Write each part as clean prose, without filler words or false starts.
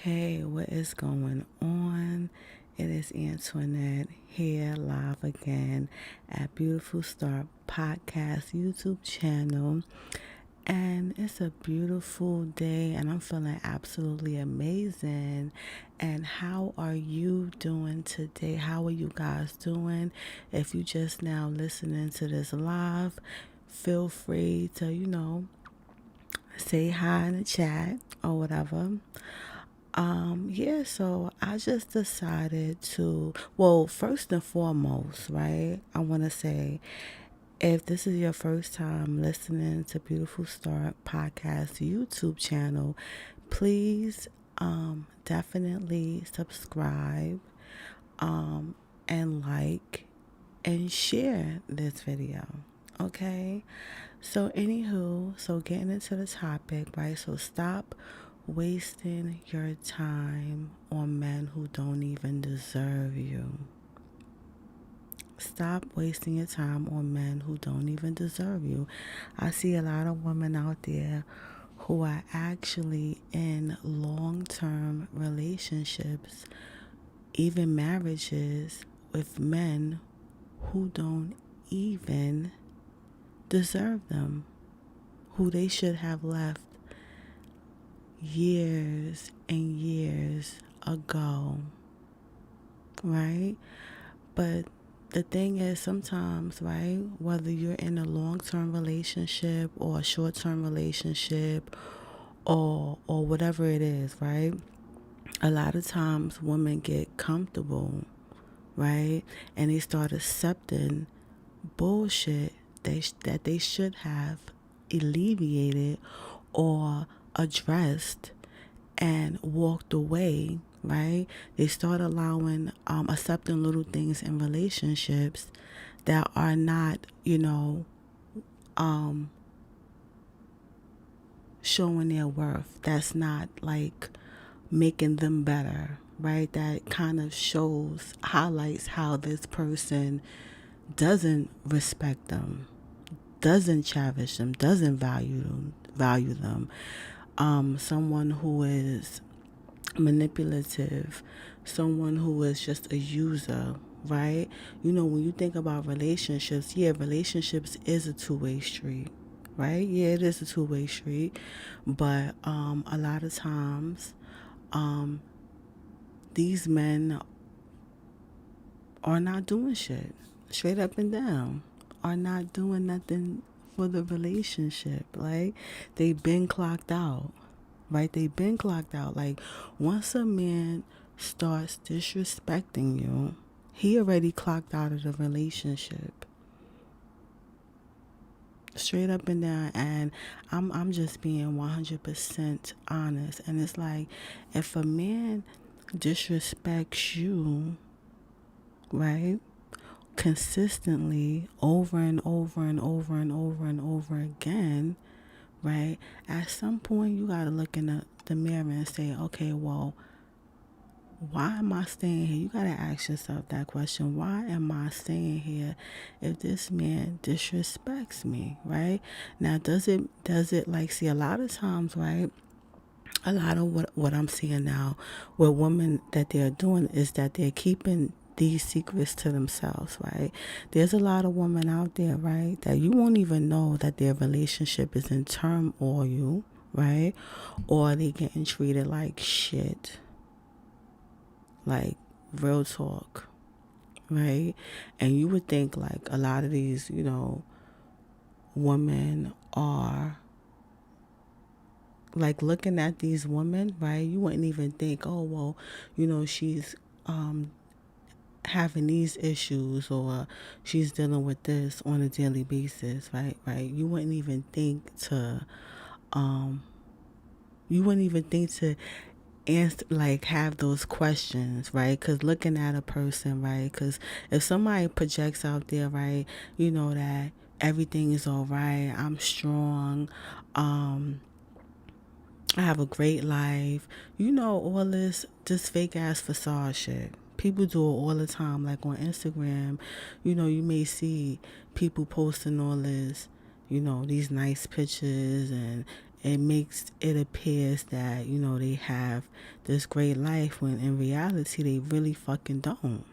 Hey, what is going on? It is Antoinette here live again at Beautiful Star Podcast YouTube channel. And it's a beautiful day and I'm feeling absolutely amazing. And how are you doing today? How are you guys doing? If you just now listening to this live, feel free to, say hi in the chat or whatever. So I just decided to, well, first and foremost, right? I want to say if this is your first time listening to Beautiful Start Podcast YouTube channel, please definitely subscribe and like and share this video. Okay? So getting into the topic, right? So stop wasting your time on men who don't even deserve you. Stop wasting your time on men who don't even deserve you. I see a lot of women out there who are actually in long-term relationships, even marriages with men who don't even deserve them, who they should have left years and years ago, right? But the thing is, sometimes, right, whether you're in a long-term relationship or a short-term relationship or whatever it is, right? A lot of times women get comfortable, right? And they start accepting bullshit that they should have alleviated or addressed and walked away, right? They start allowing, accepting little things in relationships that are not, showing their worth. That's not like making them better, right? That kind of highlights how this person doesn't respect them, doesn't cherish them, doesn't value them. Someone who is manipulative, someone who is just a user, right? When you think about relationships, yeah, relationships is a two-way street, right? Yeah, it is a two-way street, but a lot of times, these men are not doing shit, straight up and down, are not doing nothing for the relationship. Like, they've been clocked out, right? They've been clocked out. Like, once a man starts disrespecting you, he already clocked out of the relationship, straight up and down. And I'm just being 100% honest. And it's like, if a man disrespects you, right, consistently over and over and over and over and over again, right? At some point, you got to look in the mirror and say, okay, well, why am I staying here? You got to ask yourself that question. Why am I staying here if this man disrespects me, right? Now, does it like, see, a lot of times, right? A lot of what I'm seeing now with women that they're doing is that they're keeping these secrets to themselves, right? There's a lot of women out there, right, that you won't even know that their relationship is in turmoil, right? Or they getting treated like shit, like real talk, right? And you would think like a lot of these, women are like looking at these women, right? You wouldn't even think, oh, well, she's having these issues or she's dealing with this on a daily basis, right? Right. You wouldn't even think to answer, like, have those questions, right? Because looking at a person, right? Because if somebody projects out there, right, that everything is all right, I'm strong, I have a great life. All this just fake ass facade shit. People do it all the time. Like on Instagram, you may see people posting all this, these nice pictures it makes it appears that, you know, they have this great life when in reality they really fucking don't.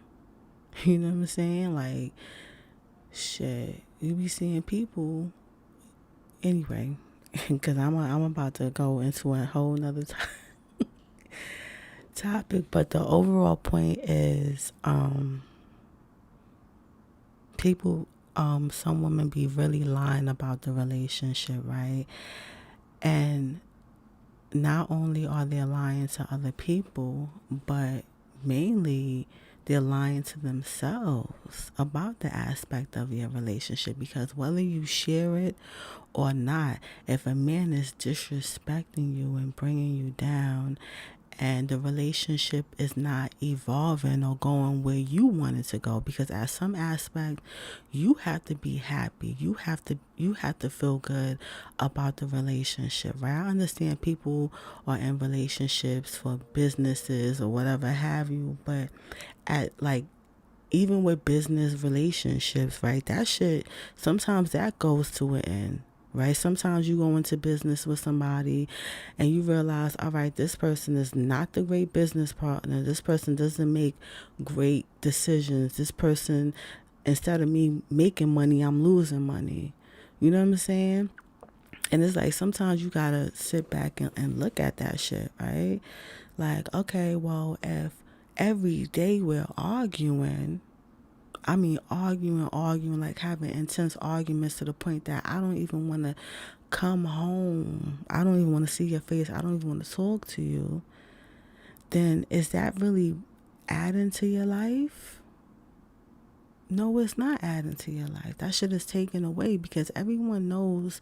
You know what I'm saying? Like, shit, you be seeing people anyway. Because I'm about to go into a whole nother topic, but the overall point is, people, some women be really lying about the relationship, right? And not only are they lying to other people, but mainly they're lying to themselves about the aspect of your relationship, because whether you share it or not, if a man is disrespecting you and bringing you down, and the relationship is not evolving or going where you want it to go, because at some aspect you have to be happy, you have to feel good about the relationship, right? I understand people are in relationships for businesses or whatever have you, but at like, even with business relationships, right, that shit, sometimes that goes to an end, right? Sometimes you go into business with somebody and you realize, all right, this person is not the great business partner. This person doesn't make great decisions. This person, instead of me making money, I'm losing money. You know what I'm saying? And it's like, sometimes you gotta sit back and look at that shit, right? Like, okay, well, if every day we're arguing, I mean, arguing, like having intense arguments to the point that I don't even want to come home. I don't even want to see your face. I don't even want to talk to you. Then is that really adding to your life? No, it's not adding to your life. That shit is taken away, because everyone knows.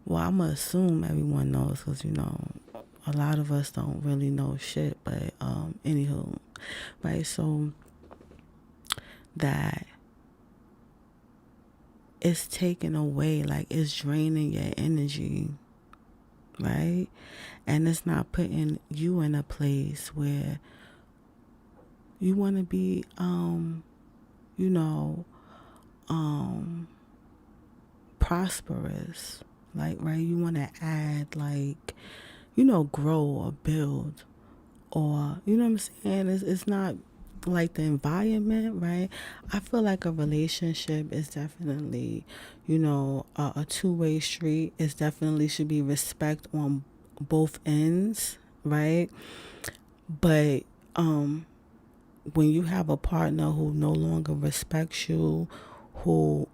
Well, I'm going to assume everyone knows, because, you know, a lot of us don't really know shit. But, anywho, right? So that it's taken away, like it's draining your energy, right? And it's not putting you in a place where you want to be, you know, prosperous, like, right? You want to add, like, you know, grow or build, or, you know what I'm saying? It's not like the environment, right? I feel like a relationship is definitely, you know, a two-way street. It definitely should be respect on both ends, right? But when you have a partner who no longer respects you, who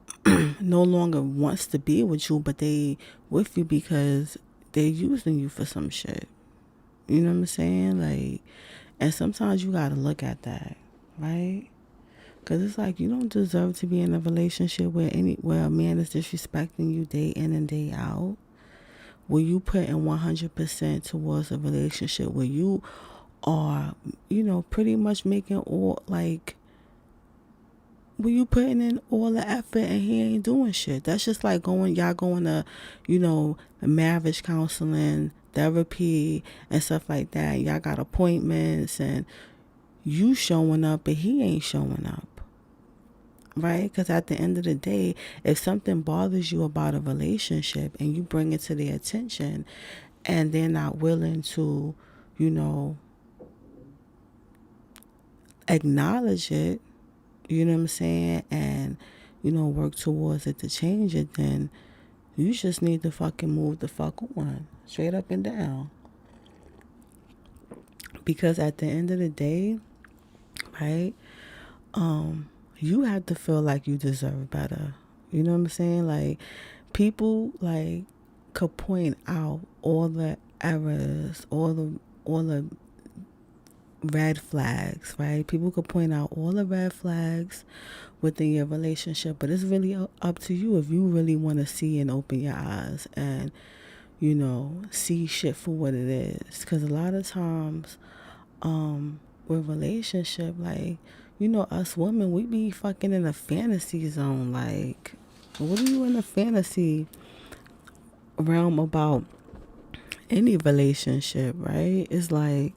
no longer wants to be with you, but they with you because they're using you for some shit. You know what I'm saying? Like, and sometimes you gotta look at that, right? Because it's like, you don't deserve to be in a relationship where a man is disrespecting you day in and day out. Where you put in 100% towards a relationship where you are, you know, pretty much making all, like, where you putting in all the effort and he ain't doing shit. That's just like y'all going to, you know, marriage counseling, therapy, and stuff like that. Y'all got appointments and you showing up, but he ain't showing up. Right? Because at the end of the day, if something bothers you about a relationship and you bring it to their attention and they're not willing to, you know, acknowledge it, you know what I'm saying, and, you know, work towards it to change it, then you just need to fucking move the fuck on, straight up and down. Because at the end of the day, right, you have to feel like you deserve better. You know what I'm saying? Like, people, like, could point out all the errors, all the red flags, right? People could point out all the red flags within your relationship, but it's really up to you if you really want to see and open your eyes and, you know, see shit for what it is. Because a lot of times, with relationship, like, you know, us women, we be fucking in a fantasy zone. Like, what are you in a fantasy realm about any relationship, right? It's like,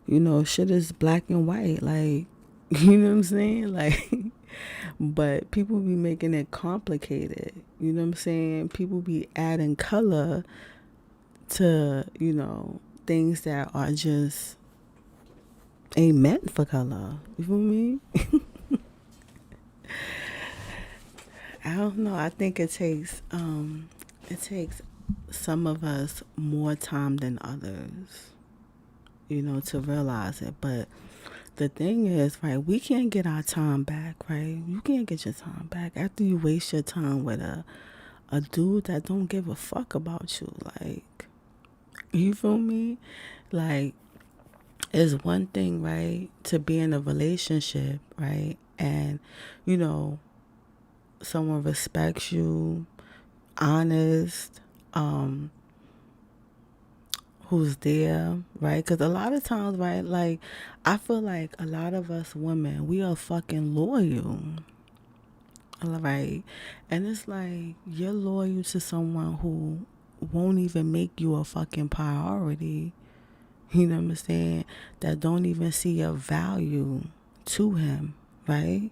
you know, shit is black and white. Like, you know what I'm saying? Like, but people be making it complicated. You know what I'm saying? People be adding color to, things that are just ain't meant for color. You feel me? I don't know. I think it takes some of us more time than others, to realize it. But the thing is, right, we can't get our time back, right? You can't get your time back after you waste your time with a dude that don't give a fuck about you. Like, you feel me? Like, it's one thing, right, to be in a relationship, right? And, you know, someone respects you, honest, who's there, right? Because a lot of times, right, like, I feel like a lot of us women, we are fucking loyal, right? And it's like, you're loyal to someone who won't even make you a fucking priority, you know what I'm saying? That don't even see a value to him, right?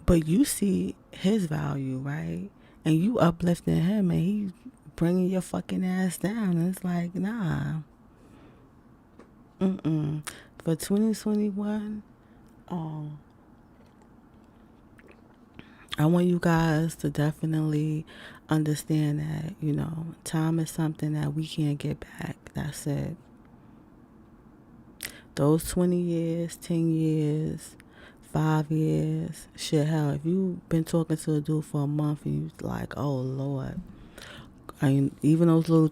But you see his value, right? And you uplifting him and he bringing your fucking ass down. And it's like, nah. For 2021, I want you guys to definitely understand that, time is something that we can't get back. That's it. Those 20 years, 10 years, 5 years, shit, hell, if you've been talking to a dude for a month and you like, oh, Lord. I mean, even those little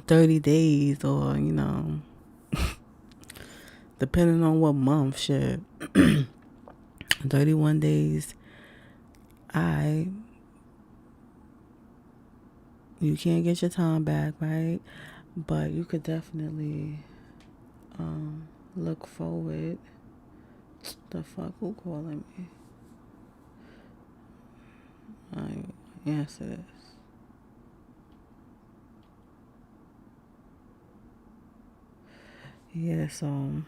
30 days or, depending on what month, shit, 31 days, you can't get your time back, right? But you could definitely look forward. The fuck, who calling me? I answer this. Yeah, so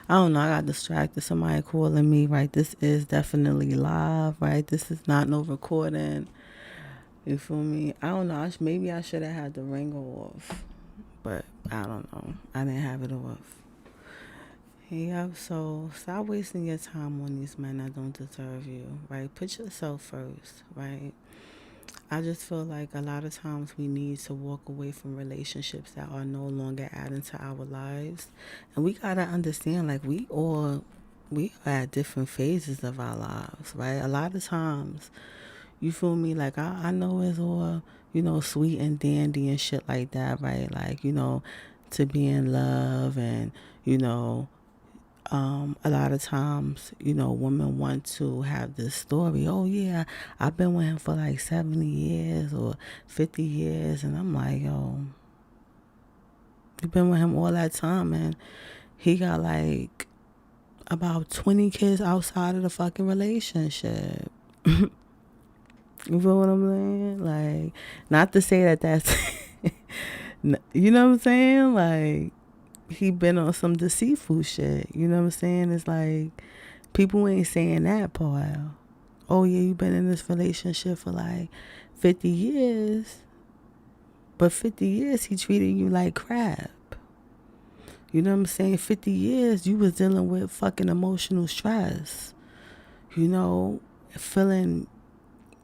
I don't know. I got distracted. Somebody calling me, right? This is definitely live, right? This is not no recording. You feel me? I don't know. Maybe I should have had the ringer off, but I don't know. I didn't have it off. Yeah, so stop wasting your time on these men that don't deserve you, right? Put yourself first, right? I just feel like a lot of times we need to walk away from relationships that are no longer adding to our lives. And we got to understand, like, we are at different phases of our lives, right? A lot of times, you feel me? Like, I know it's all, sweet and dandy and shit like that, right? Like, to be in love and, a lot of times, women want to have this story. Oh, yeah, I've been with him for like 70 years or 50 years. And I'm like, yo, you've been with him all that time. And he got like about 20 kids outside of the fucking relationship. You feel what I'm saying? Like, not to say that that's, you know what I'm saying? Like, he been on some deceitful shit. You know what I'm saying? It's like, people ain't saying that part. Oh, yeah, you been in this relationship for like 50 years. But 50 years, he treated you like crap. You know what I'm saying? 50 years, you was dealing with fucking emotional stress. Feeling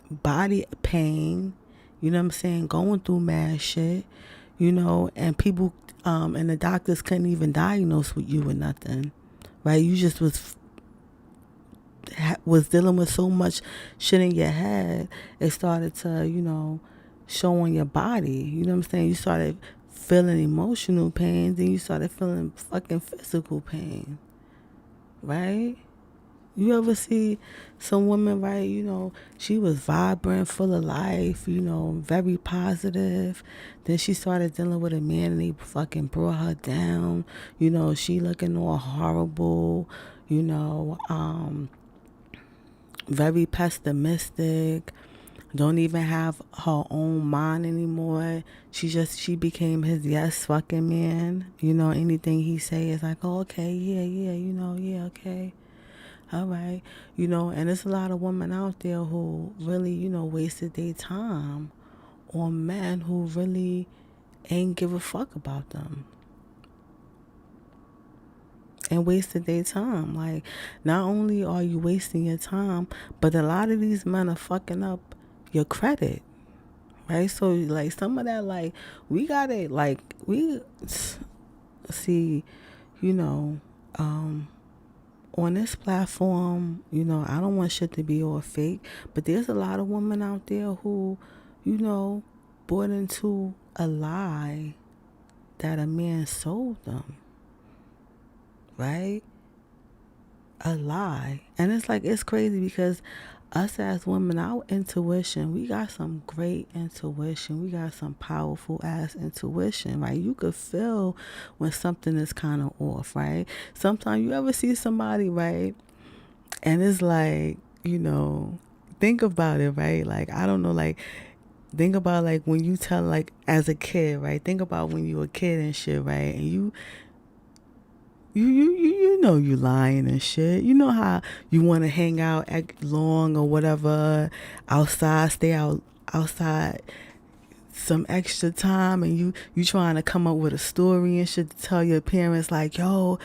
body pain. You know what I'm saying? Going through mad shit. And people, and the doctors couldn't even diagnose with you with nothing. Right? You just was dealing with so much shit in your head, it started to, show on your body. You know what I'm saying? You started feeling emotional pain, then you started feeling fucking physical pain. Right? You ever see some woman, right, she was vibrant, full of life, very positive. Then she started dealing with a man and he fucking brought her down. She looking all horrible, very pessimistic, don't even have her own mind anymore. She became his yes fucking man. Anything he say is like, oh, okay, yeah, yeah, okay. All right. And there's a lot of women out there who really, wasted their time on men who really ain't give a fuck about them and wasted their time. Like, not only are you wasting your time, but a lot of these men are fucking up your credit, right? So, like, some of that, like, we gotta, like, we see, you know, on this platform, I don't want shit to be all fake, but there's a lot of women out there who, bought into a lie that a man sold them, right? A lie. And it's like, it's crazy because us as women, our intuition, we got some great intuition. We got some powerful ass intuition, right? You could feel when something is kind of off, right? Sometimes you ever see somebody, right? And it's like, think about it, right? Like, I don't know, like, think about, like, when you tell, like, as a kid, right? Think about when you were a kid and shit, right? And you know you lying and shit. You know how you want to hang out long or whatever, outside, stay outside some extra time, and you trying to come up with a story and shit to tell your parents, like, yo,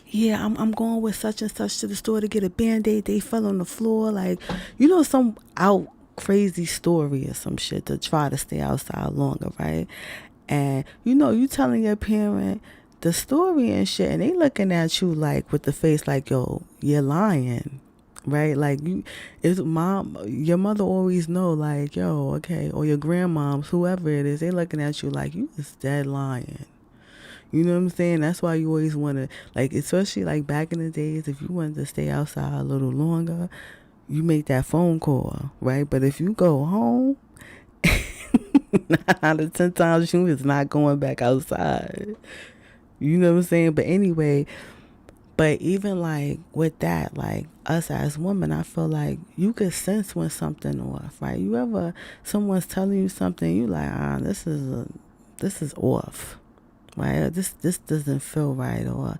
yeah, I'm going with such and such to the store to get a Band-Aid. They fell on the floor. Like, some out crazy story or some shit to try to stay outside longer, right? And, you telling your parent the story and shit, and they looking at you like with the face like, yo, you're lying, right? Like, your mother always know, like, yo, okay, or your grandmoms, whoever it is, they looking at you like you is dead lying. You know what I'm saying? That's why you always want to, like, especially like back in the days, if you wanted to stay outside a little longer, you make that phone call, right? But if you go home, 9 out of 10 times you is not going back outside. You know what I'm saying? But anyway, but even like with that, like us as women, I feel like you could sense when something off, right? You ever, someone's telling you something, you like, this is off, right? This doesn't feel right, or,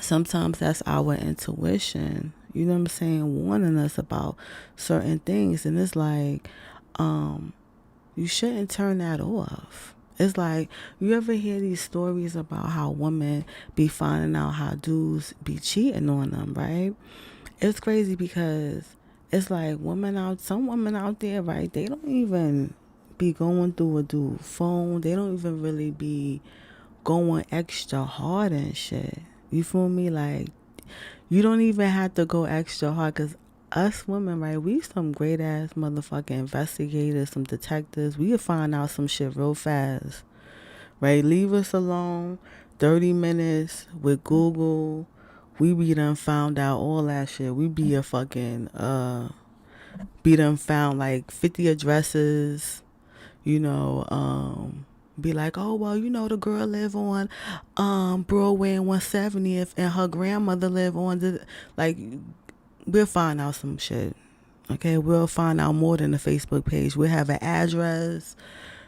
sometimes that's our intuition, you know what I'm saying, warning us about certain things. And it's like, you shouldn't turn that off. It's like, you ever hear these stories about how women be finding out how dudes be cheating on them, right? It's crazy because it's like some women out there, right? They don't even be going through a dude phone. They don't even really be going extra hard and shit. You feel me? Like, you don't even have to go extra hard, because us women, right, we some great ass motherfucking investigators, some detectives. We can find out some shit real fast, right? Leave us alone. 30 minutes with Google, we be done found out all that shit. We be a fucking be done found like 50 addresses, you know. Be like, oh, well, the girl live on Broadway and 170th, and her grandmother live on like, we'll find out some shit. Okay, we'll find out more than the Facebook page. We'll have an address.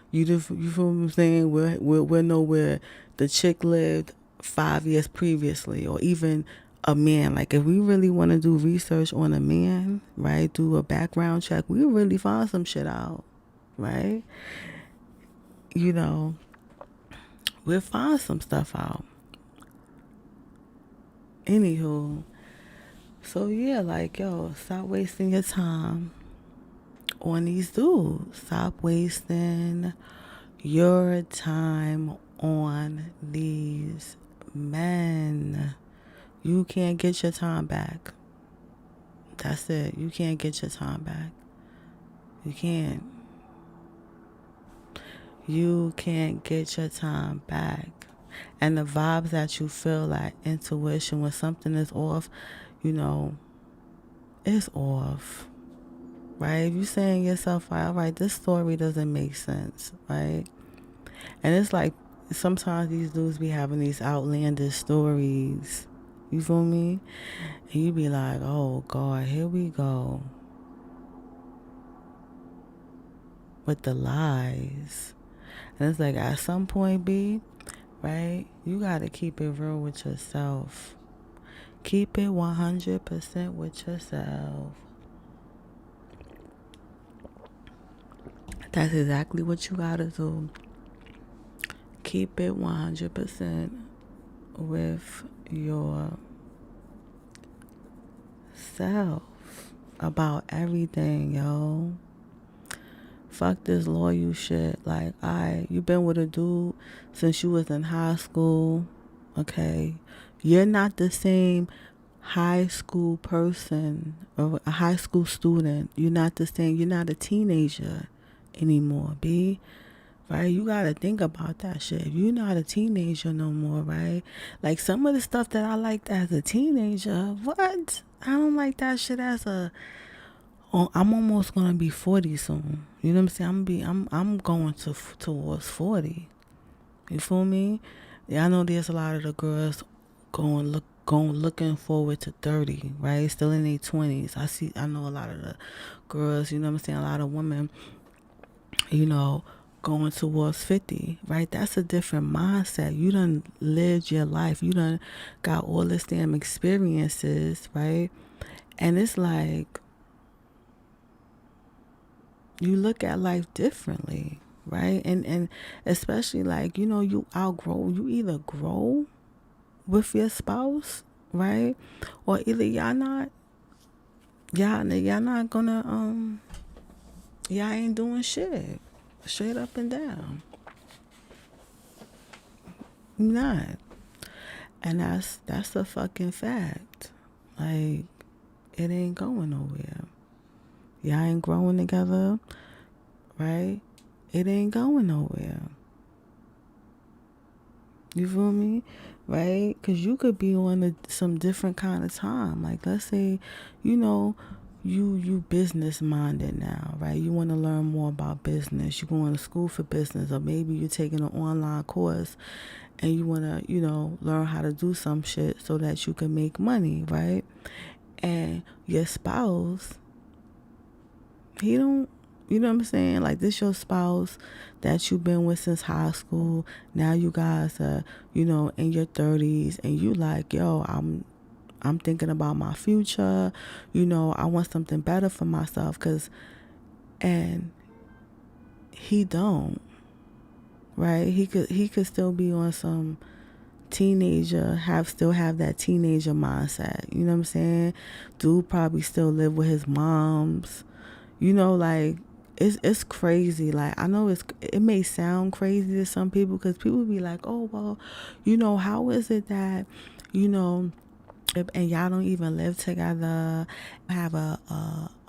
You feel what I'm saying? We'll know where the chick lived 5 years previously, or even a man. Like, if we really want to do research on a man, right, do a background check, we'll really find some shit out, right? We'll find some stuff out. Anywho, so yeah, like, yo, stop wasting your time on these dudes. Stop wasting your time on these men. You can't get your time back. That's it. You can't get your time back. You can't. You can't get your time back. And the vibes that you feel, like intuition, when something is off, it's off. Right? If you're saying to yourself, all right, this story doesn't make sense, right? And it's like, sometimes these dudes be having these outlandish stories. You feel me? And you be like, oh God, here we go with the lies. And it's like, at some point, B, right, you gotta keep it real with yourself. Keep it 100% with yourself. That's exactly what you gotta do. Keep it 100% with yourself about everything, yo. Fuck this loyal shit. Like, you been with a dude since you was in high school, okay? You're not the same high school person or a high school student. You're not the same. You're not a teenager anymore, B. Right? You gotta think about that shit. If you're not a teenager no more, right? Like some of the stuff that I liked as a teenager, what? I don't like that shit as a. Oh, I'm almost gonna be 40 soon. You know what I'm saying? I'm going towards 40. You feel me? Yeah, I know there's a lot of the girls going looking forward to 30, right? Still in their 20s. I know a lot of the girls, you know what I'm saying? A lot of women, you know, going towards 50, right? That's a different mindset. You done lived your life. You done got all this damn experiences, right? And it's like you look at life differently, right? And especially like, you know, you either grow with your spouse, right? Or either y'all not gonna y'all ain't doing shit. Straight up and down. You're not. And that's a fucking fact. Like, it ain't going nowhere. Y'all ain't growing together, right? It ain't going nowhere. You feel me? Right? Because you could be on some different kind of time. Like, let's say, you know, you business minded now, right? You want to learn more about business. You going to school for business, or maybe you're taking an online course and you want to, you know, learn how to do some shit so that you can make money, right? And your spouse, he don't, you know what I'm saying? Like, this your spouse that you've been with since high school. Now you guys are, you know, in your 30s, and you like, yo, I'm thinking about my future. You know, I want something better for myself. And he don't, right? He could still be on some teenager, still have that teenager mindset. You know what I'm saying? Dude probably still live with his moms. You know, like, it's crazy. Like, I know it may sound crazy to some people, because people be like, oh, well, you know, how is it that, you know, and y'all don't even live together, have a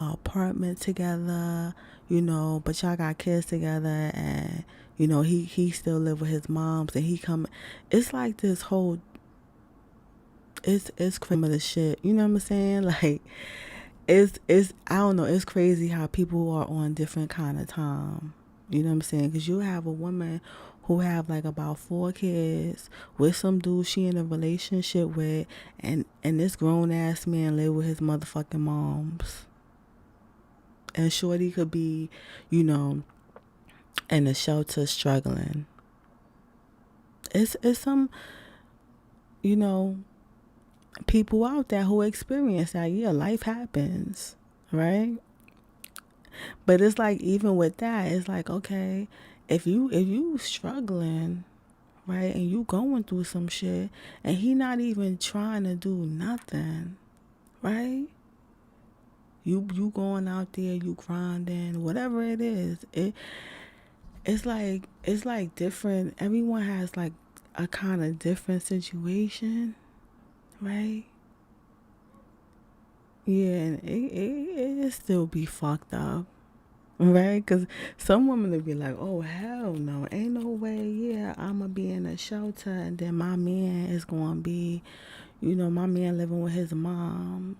apartment together, you know, but y'all got kids together, and you know, he still live with his moms, and he come. It's like this whole. It's crazy of the shit. You know what I'm saying? Like, it's I don't know. It's crazy how people are on different kind of time. You know what I'm saying? Because you have a woman who have like about 4 kids with some dude she in a relationship with, and this grown ass man live with his motherfucking moms. And shorty could be, you know, in a shelter struggling. It's some, you know, people out there who experience that. Yeah, life happens, right? But it's like, even with that, it's like, okay, if you struggling, right, and you going through some shit, and he not even trying to do nothing, right? You going out there, you grinding, whatever it is. It's like different. Everyone has like a kind of different situation, right? Yeah, and it still be fucked up. Right? Because some women would be like, oh, hell no. Ain't no way, yeah, I'm going to be in a shelter, and then my man is going to be, you know, my man living with his moms,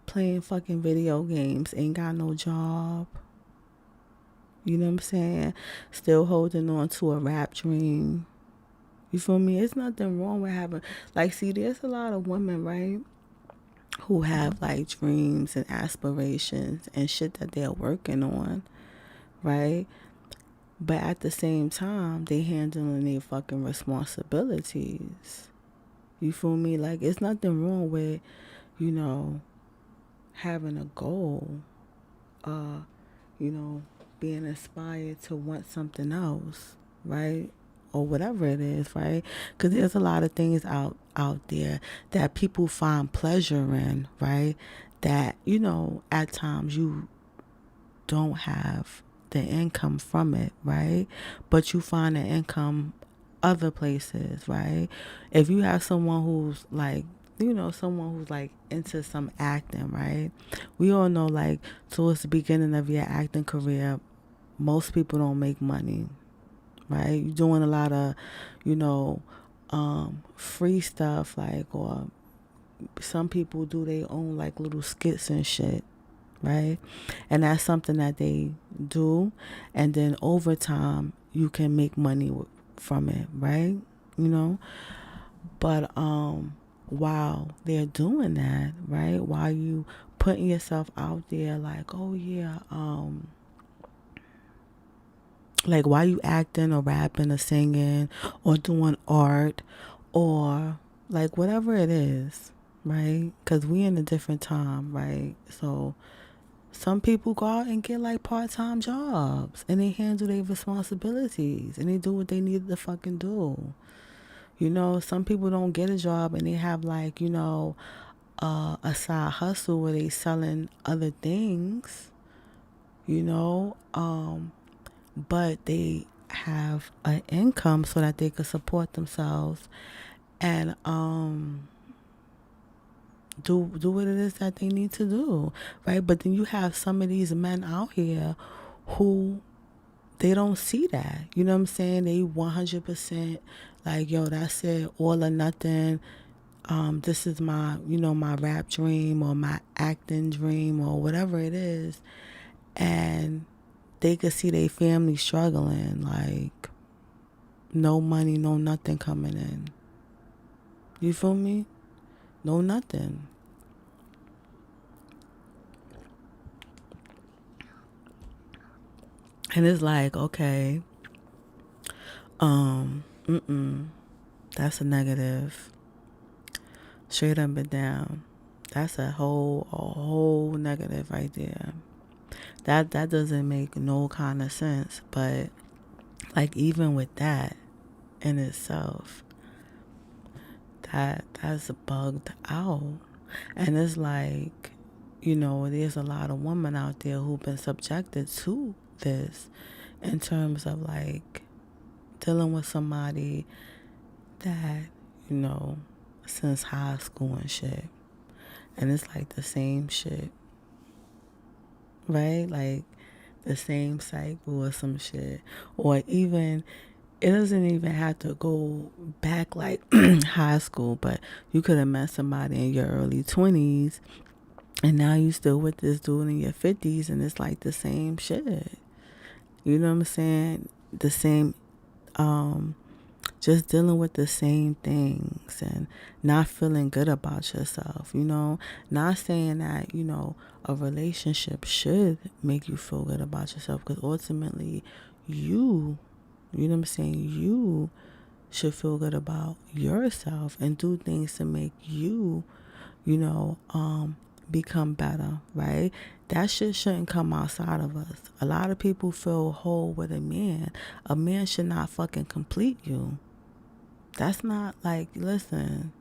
playing fucking video games, ain't got no job. You know what I'm saying? Still holding on to a rap dream. You feel me? It's nothing wrong with having, like, see, there's a lot of women, right, who have like dreams and aspirations and shit that they're working on, right? But at the same time, they handling their fucking responsibilities. You feel me? Like, it's nothing wrong with, you know, having a goal. You know, being inspired to want something else, right? Or whatever it is, right? Because there's a lot of things out there that people find pleasure in, right? That, at times you don't have the income from it, right? But you find the income other places, right? If you have someone who's like, someone who's like into some acting, right? We all know, like, towards the beginning of your acting career, most people don't make money, right? You're doing a lot of, free stuff, like, or some people do their own like little skits and shit, right? And that's something that they do, and then over time you can make money from it, right? But while they're doing that, right, while you putting yourself out there, like, oh yeah, like, while you acting or rapping or singing or doing art or like whatever it is, right? Because we in a different time, right? So some people go out and get like part-time jobs and they handle their responsibilities and they do what they need to fucking do. Some people don't get a job and they have like, a side hustle where they selling other things, you know, but they have an income so that they could support themselves and do what it is that they need to do, right? But then you have some of these men out here who they don't see that. You know what I'm saying? They 100% like, yo, that's it, all or nothing. This is my, my rap dream or my acting dream or whatever it is. And they could see their family struggling, like no money, no nothing coming in. You feel me? No nothing. And it's like, okay, that's a negative. Straight up and down. That's a whole negative right there. That doesn't make no kind of sense. But like, even with that in itself, that's bugged out. And it's like, there's a lot of women out there who've been subjected to this in terms of like dealing with somebody that, since high school and shit. And it's like the same shit, right? Like the same cycle or some shit. Or even, it doesn't even have to go back like high school, but you could have met somebody in your early 20s and now you still with this dude in your 50s and it's like the same shit. You know what I'm saying? The same, just dealing with the same things and not feeling good about yourself, not saying that, a relationship should make you feel good about yourself, because ultimately you know what I'm saying, you should feel good about yourself and do things to make you, become better, right? That shit shouldn't come outside of us. A lot of people feel whole with a man. A man should not fucking complete you. That's not like, listen,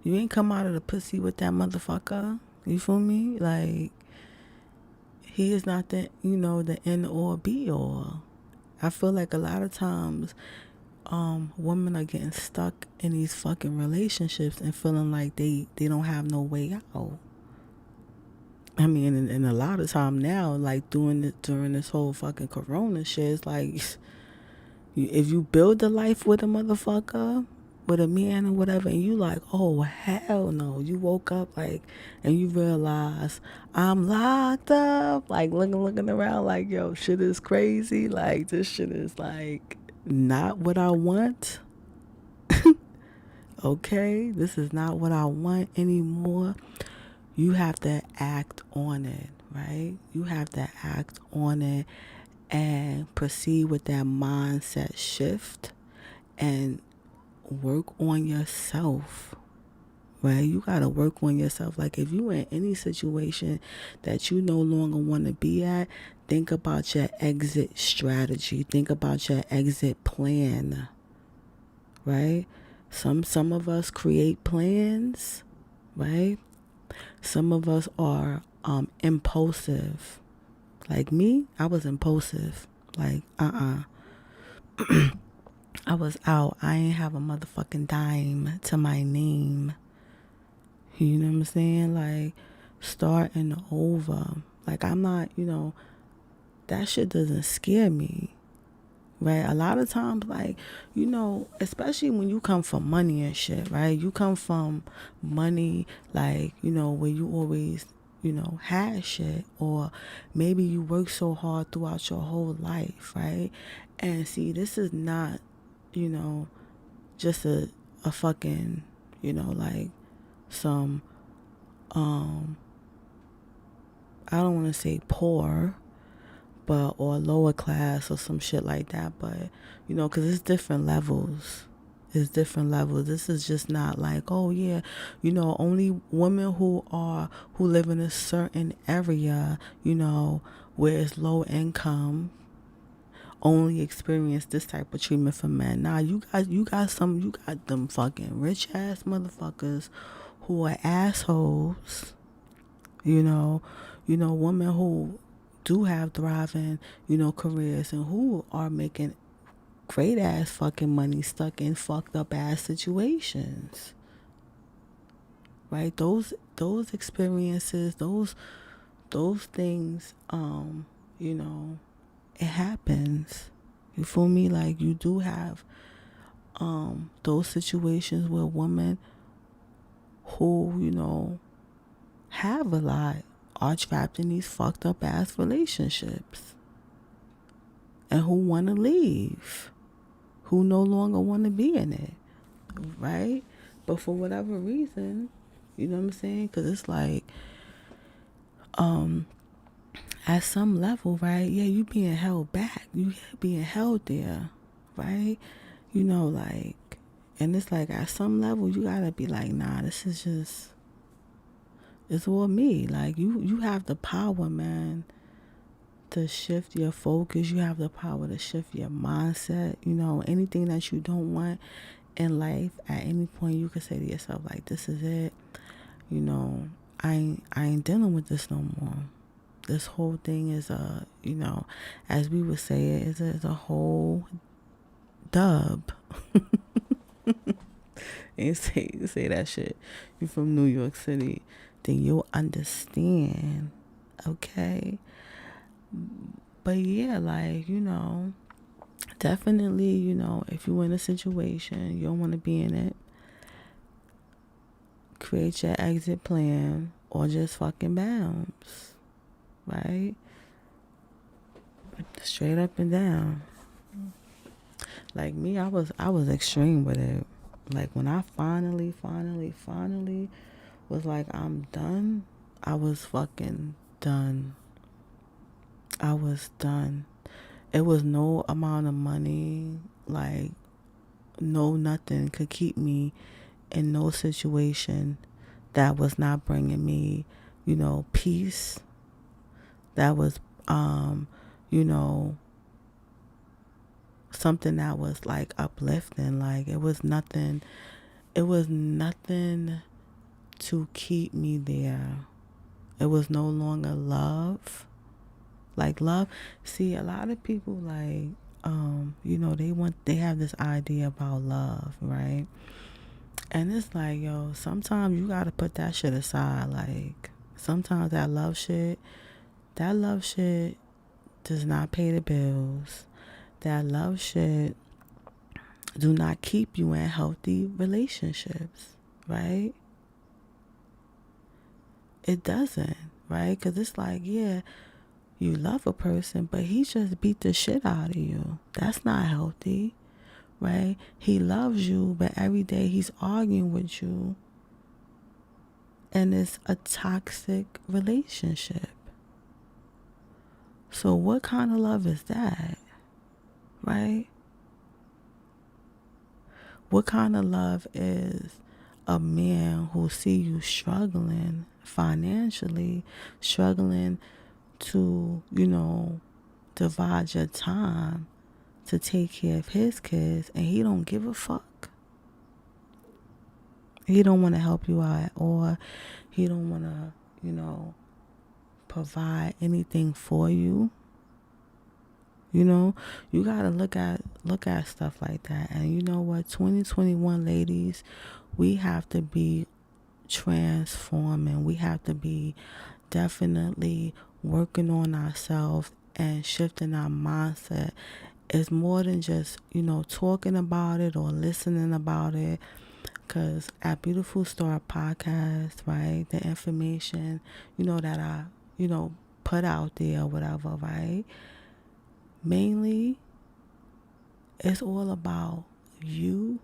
you ain't come out of the pussy with that motherfucker. You feel me? Like, he is not the, the end or be all. I feel like a lot of times, women are getting stuck in these fucking relationships and feeling like they don't have no way out. I mean, and a lot of time now, like during this whole fucking corona shit, it's like, if you build a life with a motherfucker, with a man or whatever, and you like, oh hell no, you woke up like, and you realize I'm locked up, like looking around like, yo, shit is crazy, like this shit is like not what I want. Okay, this is not what I want anymore. You have to act on it, right? You have to act on it and proceed with that mindset shift and work on yourself, right? You got to work on yourself. Like if you in any situation that you no longer want to be at, think about your exit strategy. Think about your exit plan, right? Some of us create plans, right? Some of us are impulsive. Like me, I was impulsive. Like, I was out. I ain't have a motherfucking dime to my name. You know what I'm saying? Like, starting over. Like, I'm not, that shit doesn't scare me. Right? A lot of times, like, especially when you come from money and shit, right? You come from money, like, where you always, had shit, or maybe you work so hard throughout your whole life, right? And see, this is not, just a fucking, like some, I don't want to say poor, but or lower class or some shit like that, but because it's different levels. It's different levels. This is just not like, oh yeah, only women who live in a certain area, where it's low income, only experience this type of treatment from men. Nah, you got them fucking rich ass motherfuckers who are assholes, women who do have thriving, careers, and who are making great ass fucking money stuck in fucked up ass situations. Right? Those experiences, those things, it happens. You feel me? Like you do have those situations where women who, have a lot are trapped in these fucked up ass relationships and who want to leave, who no longer want to be in it, right? But for whatever reason, you know what I'm saying? Because it's like, at some level, right? Yeah, you being held back. You being held there, right? Like, and it's like at some level, you gotta be like, nah, this is just, it's all me. Like, you have the power, man, to shift your focus. You have the power to shift your mindset. Anything that you don't want in life, at any point, you could say to yourself, like, this is it. I ain't dealing with this no more. This whole thing is as we would say it, is a whole dub. And say that shit. You from New York City, then you'll understand. Okay. But yeah, like, definitely, if you're in a situation, you don't want to be in it, create your exit plan or just fucking bounce. Right? Straight up and down. Like me, I was extreme with it. Like when I finally was like, I'm done, I was fucking done. I was done. It was no amount of money, like no nothing could keep me in no situation that was not bringing me, peace. That was, something that was like uplifting. Like it was nothing to keep me there. It was no longer love. Like love, see, a lot of people like, they have this idea about love, right? And it's like, yo, sometimes you gotta put that shit aside. Like sometimes that love shit does not pay the bills. That love shit do not keep you in healthy relationships, right? It doesn't, right? Because it's like, yeah, you love a person, but he just beat the shit out of you. That's not healthy, right? He loves you, but every day he's arguing with you. And it's a toxic relationship. So what kind of love is that, right? What kind of love is a man who see you struggling financially, struggling to, divide your time to take care of his kids, and he don't give a fuck. He don't want to help you out, or he don't want to, provide anything for you. You gotta look at stuff like that. And you know what, 2021 ladies, we have to be transforming. We have to be definitely working on ourselves and shifting our mindset. It's more than just, talking about it or listening about it. Because at Beautiful Star Podcast, right, the information, that I, put out there or whatever, right, mainly it's all about you,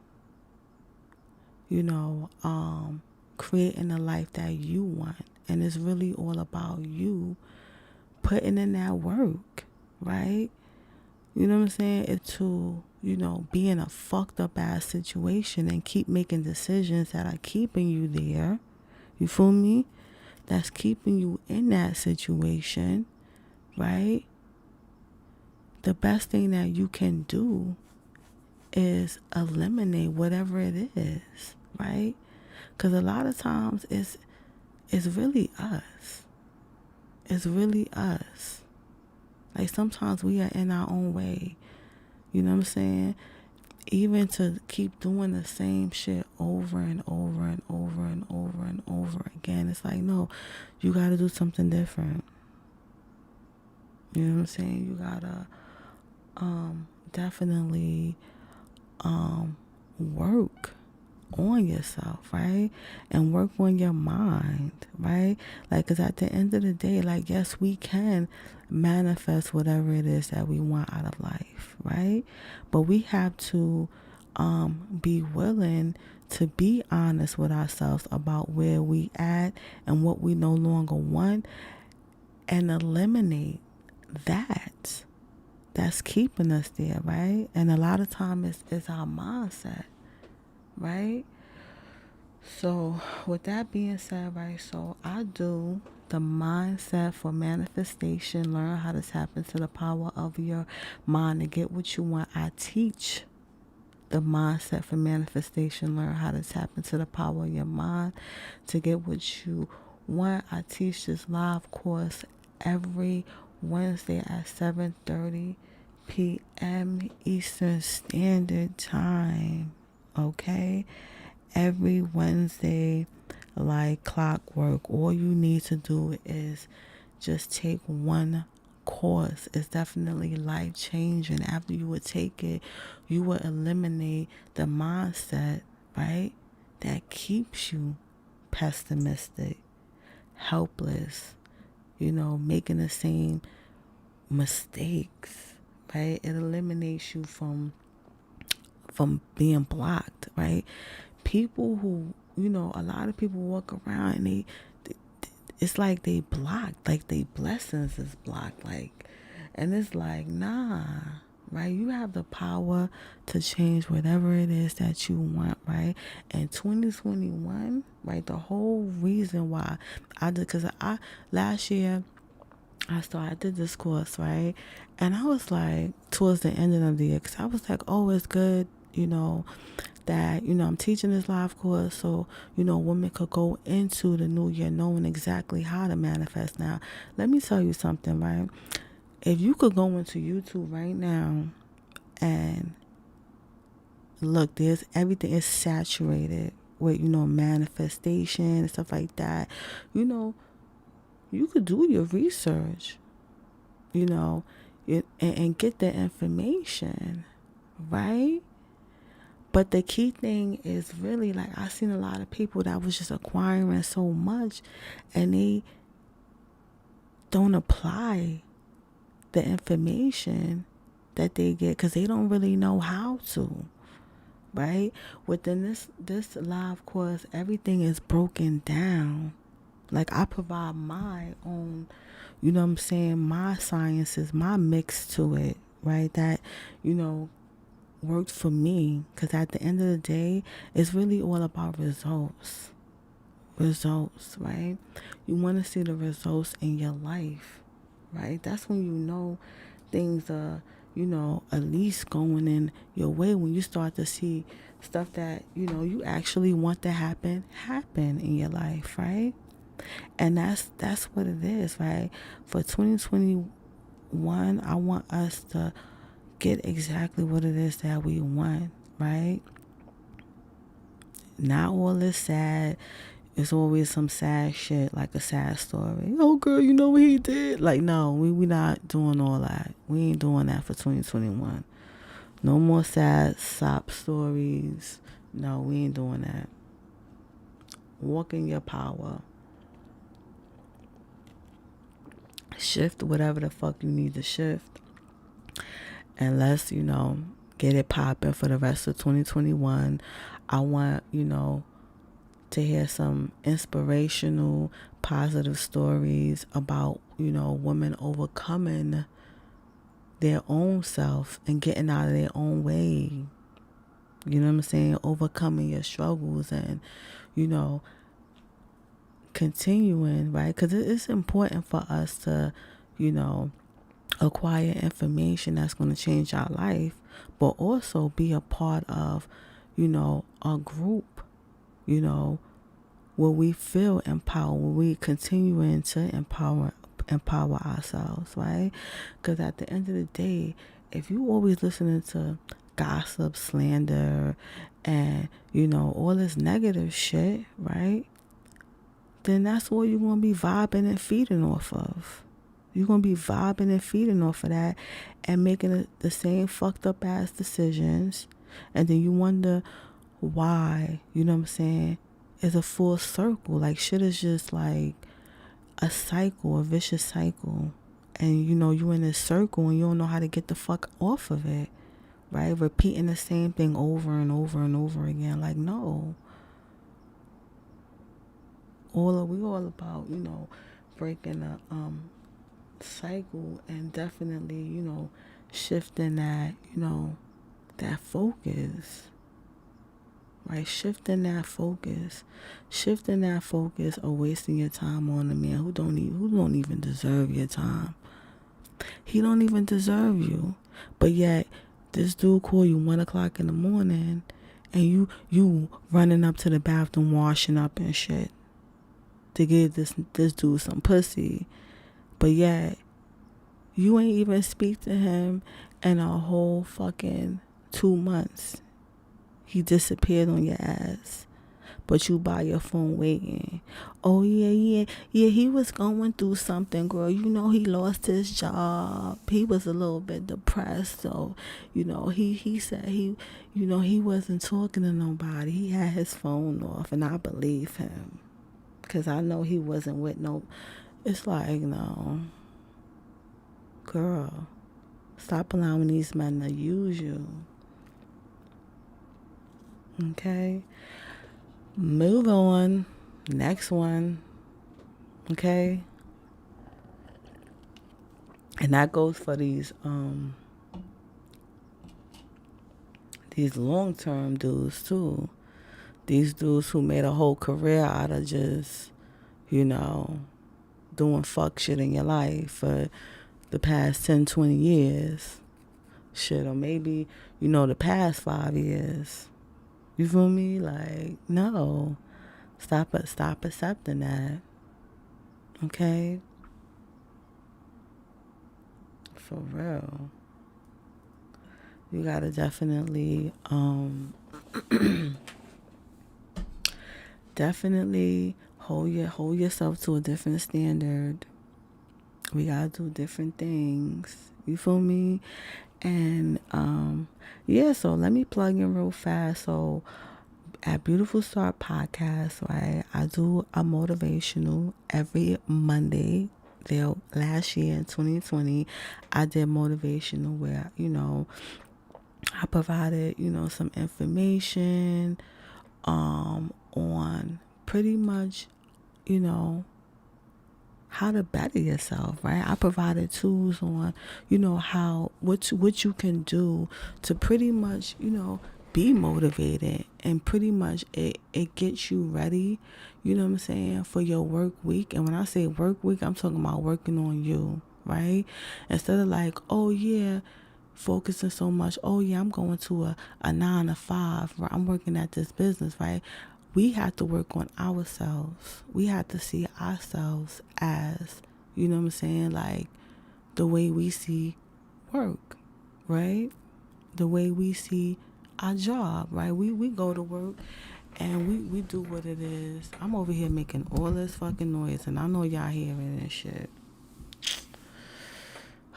creating the life that you want. And it's really all about you putting in that work, right? You know what I'm saying? It's to, be in a fucked up ass situation and keep making decisions that are keeping you there. You feel me? That's keeping you in that situation, right? The best thing that you can do is eliminate whatever it is, right? Because a lot of times it's really us. It's really us. Like sometimes we are in our own way. You know what I'm saying? Even to keep doing the same shit over and over and over and over and over again. It's like, no, you got to do something different. You know what I'm saying? You got to definitely work on yourself, right? And work on your mind, right? Like, because at the end of the day, like, yes, we can manifest whatever it is that we want out of life, right? But we have to be willing to be honest with ourselves about where we at and what we no longer want, and eliminate that's keeping us there, right? And a lot of time it's our mindset, right? So with that being said, right, so I do the mindset for manifestation, learn how to tap into the power of your mind to get what you want. I teach the mindset for manifestation, learn how to tap into the power of your mind to get what you want. I teach this live course every Wednesday at 7:30 p.m. Eastern Standard Time. Okay? Every Wednesday, like clockwork. All you need to do is just take one course. It's definitely life changing. After you would take it, you would eliminate the mindset, right, that keeps you pessimistic, helpless, making the same mistakes, right? It eliminates you from being blocked, right? People who, a lot of people walk around and it's like they blocked, like they blessings is blocked, like, and it's like, nah, right? You have the power to change whatever it is that you want, right? And 2021, right? The whole reason why I did, because last year I did this course, right? And I was like, towards the end of the year, because I was like, oh, it's good, that, I'm teaching this live course so, women could go into the new year knowing exactly how to manifest. Now, let me tell you something, right? If you could go into YouTube right now and look, everything is saturated with, manifestation and stuff like that. You could do your research, and get the information, right? But the key thing is really, like, I've seen a lot of people that was just acquiring so much and they don't apply the information that they get because they don't really know how to, right? Within this live course, everything is broken down. Like, I provide my own, what I'm saying, my sciences, my mix to it, right? That, worked for me, because at the end of the day, it's really all about results. Results, right? You want to see the results in your life, right? That's when you know things are, at least going in your way, when you start to see stuff that, you actually want to happen in your life, right? And that's what it is, right? For 2021, I want us to get exactly what it is that we want, right? Not all this sad. It's always some sad shit, like a sad story. Oh, girl, you know what he did? Like, no, we not doing all that. We ain't doing that for 2021. No more sad sob stories. No, we ain't doing that. Walk in your power. Shift whatever the fuck you need to shift. And let's, get it popping for the rest of 2021. I want, to hear some inspirational, positive stories about, women overcoming their own self and getting out of their own way. You know what I'm saying? Overcoming your struggles and, continuing, right? Because it's important for us to, acquire information that's going to change our life, but also be a part of, a group, where we feel empowered, where we continuing to empower ourselves, right? Because at the end of the day, if you always listening to gossip, slander, and all this negative shit, right, then that's what you're gonna be vibing and feeding off of. You're gonna be vibing and feeding off of that and making the same fucked up ass decisions, and then you wonder why. You know what I'm saying? It's a full circle. Like, shit is just like a cycle, a vicious cycle. And you in this circle and you don't know how to get the fuck off of it, right? Repeating the same thing over and over and over again. Like, no. We all about, breaking a cycle and definitely, shifting that, that focus. Right, shifting that focus or wasting your time on a man who don't even deserve your time. He don't even deserve you, but yet this dude call you 1:00 in the morning, and you running up to the bathroom, washing up and shit to give this dude some pussy, but yet you ain't even speak to him in a whole fucking 2 months. He disappeared on your ass, but you by your phone waiting. Oh, yeah, he was going through something, girl. He lost his job. He was a little bit depressed, so, he said he wasn't talking to nobody. He had his phone off, and I believe him, because I know he wasn't with no. It's like, no, girl, stop allowing these men to use you. Okay, move on. Next one. Okay, and that goes for these long-term dudes too. These dudes who made a whole career out of just, doing fuck shit in your life for the past 10, 20 years. Shit, or maybe, the past 5 years. You feel me? Like, no. Stop accepting that. Okay? For real. You gotta definitely, definitely hold yourself to a different standard. We gotta do different things. You feel me? And, yeah, so let me plug in real fast. So, at Beautiful Start Podcast, right, I do a motivational every Monday. Last year in 2020, I did motivational where, I provided, some information on pretty much, how to better yourself, right? I provided tools on, how what you can do to pretty much, be motivated, and pretty much it gets you ready, you know what I'm saying, for your work week. And when I say work week, I'm talking about working on you, right? Instead of like, oh yeah, focusing so much, oh yeah, I'm going to a 9 to 5, where I'm working at this business, right? We have to work on ourselves. We have to see ourselves as, you know what I'm saying, like the way we see work, right? The way we see our job, right? We go to work and we do what it is. I'm over here making all this fucking noise, and I know y'all hearing this shit.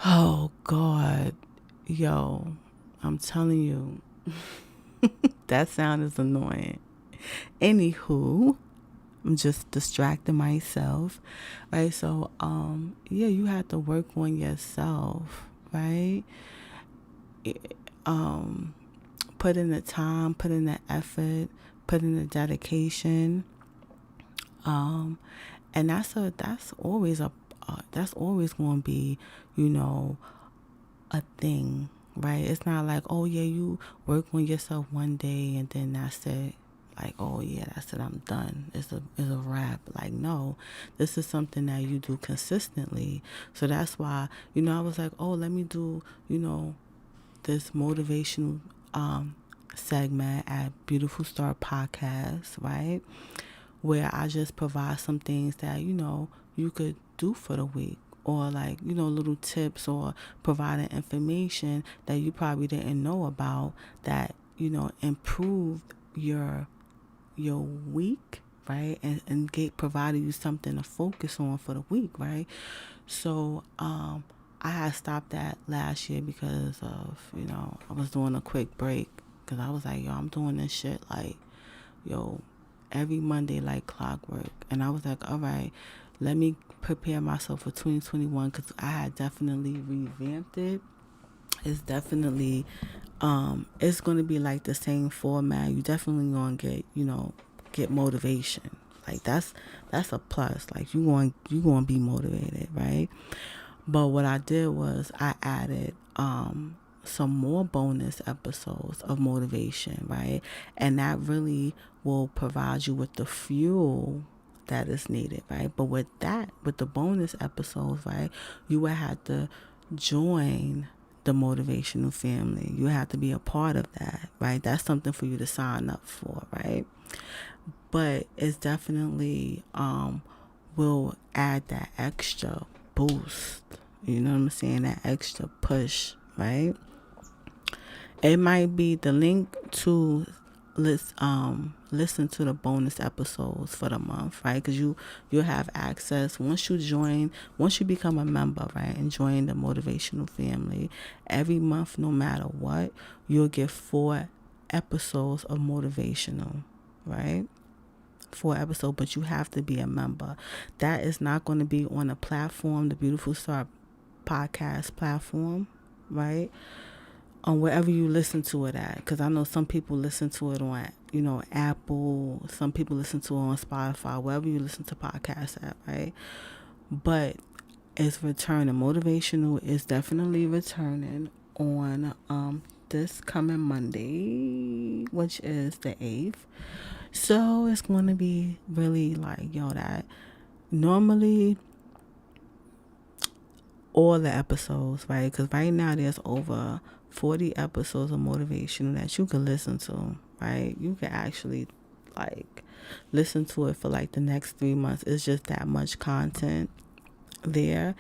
Oh God, yo, I'm telling you, that sound is annoying. Anywho, I'm just distracting myself, right? So, yeah, you have to work on yourself, right? Put in the time, put in the effort, put in the dedication, and that's always going to be, you know, a thing, right? It's not like, oh yeah, you work on yourself one day and then that's it. Like, oh yeah, that's it, I'm done. It's a wrap. Like, no, this is something that you do consistently. So that's why, I was like, oh, let me do, this motivational segment at Beautiful Star Podcast, right? Where I just provide some things that, you could do for the week, or like, little tips, or providing information that you probably didn't know about, that, improved your week, right? And provided you something to focus on for the week, right? So I had stopped that last year because of, I was doing a quick break, because I was like, yo, I'm doing this shit like, yo, every Monday like clockwork. And I was like, all right, let me prepare myself for 2021, because I had definitely revamped it. It's definitely it's going to be like the same format. You definitely going to get motivation. Like that's a plus. Like you going to be motivated, right? But what I did was I added some more bonus episodes of motivation, right? And that really will provide you with the fuel that is needed, right? But with the bonus episodes, right, you will have to join the motivational family. You have to be a part of that, right? That's something for you to sign up for, right? But it's definitely will add that extra boost. You know what I'm saying? That extra push, right? It might be the link to listen to the bonus episodes for the month, right? Because you'll have access once you become a member, right, and join the motivational family. Every month, no matter what, you'll get 4 episodes of motivational, right? 4 episodes, but you have to be a member. That is not going to be on a platform, the Beautiful Star Podcast platform, right? On wherever you listen to it at, because I know some people listen to it on, Apple. Some people listen to it on Spotify, wherever you listen to podcasts at, right? But it's returning. Motivational is definitely returning on this coming Monday, which is the 8th. So it's going to be really like, that normally all the episodes, right? Because right now there's over 40 episodes of motivational that you can listen to, right? You can actually like listen to it for like the next 3 months. It's just that much content there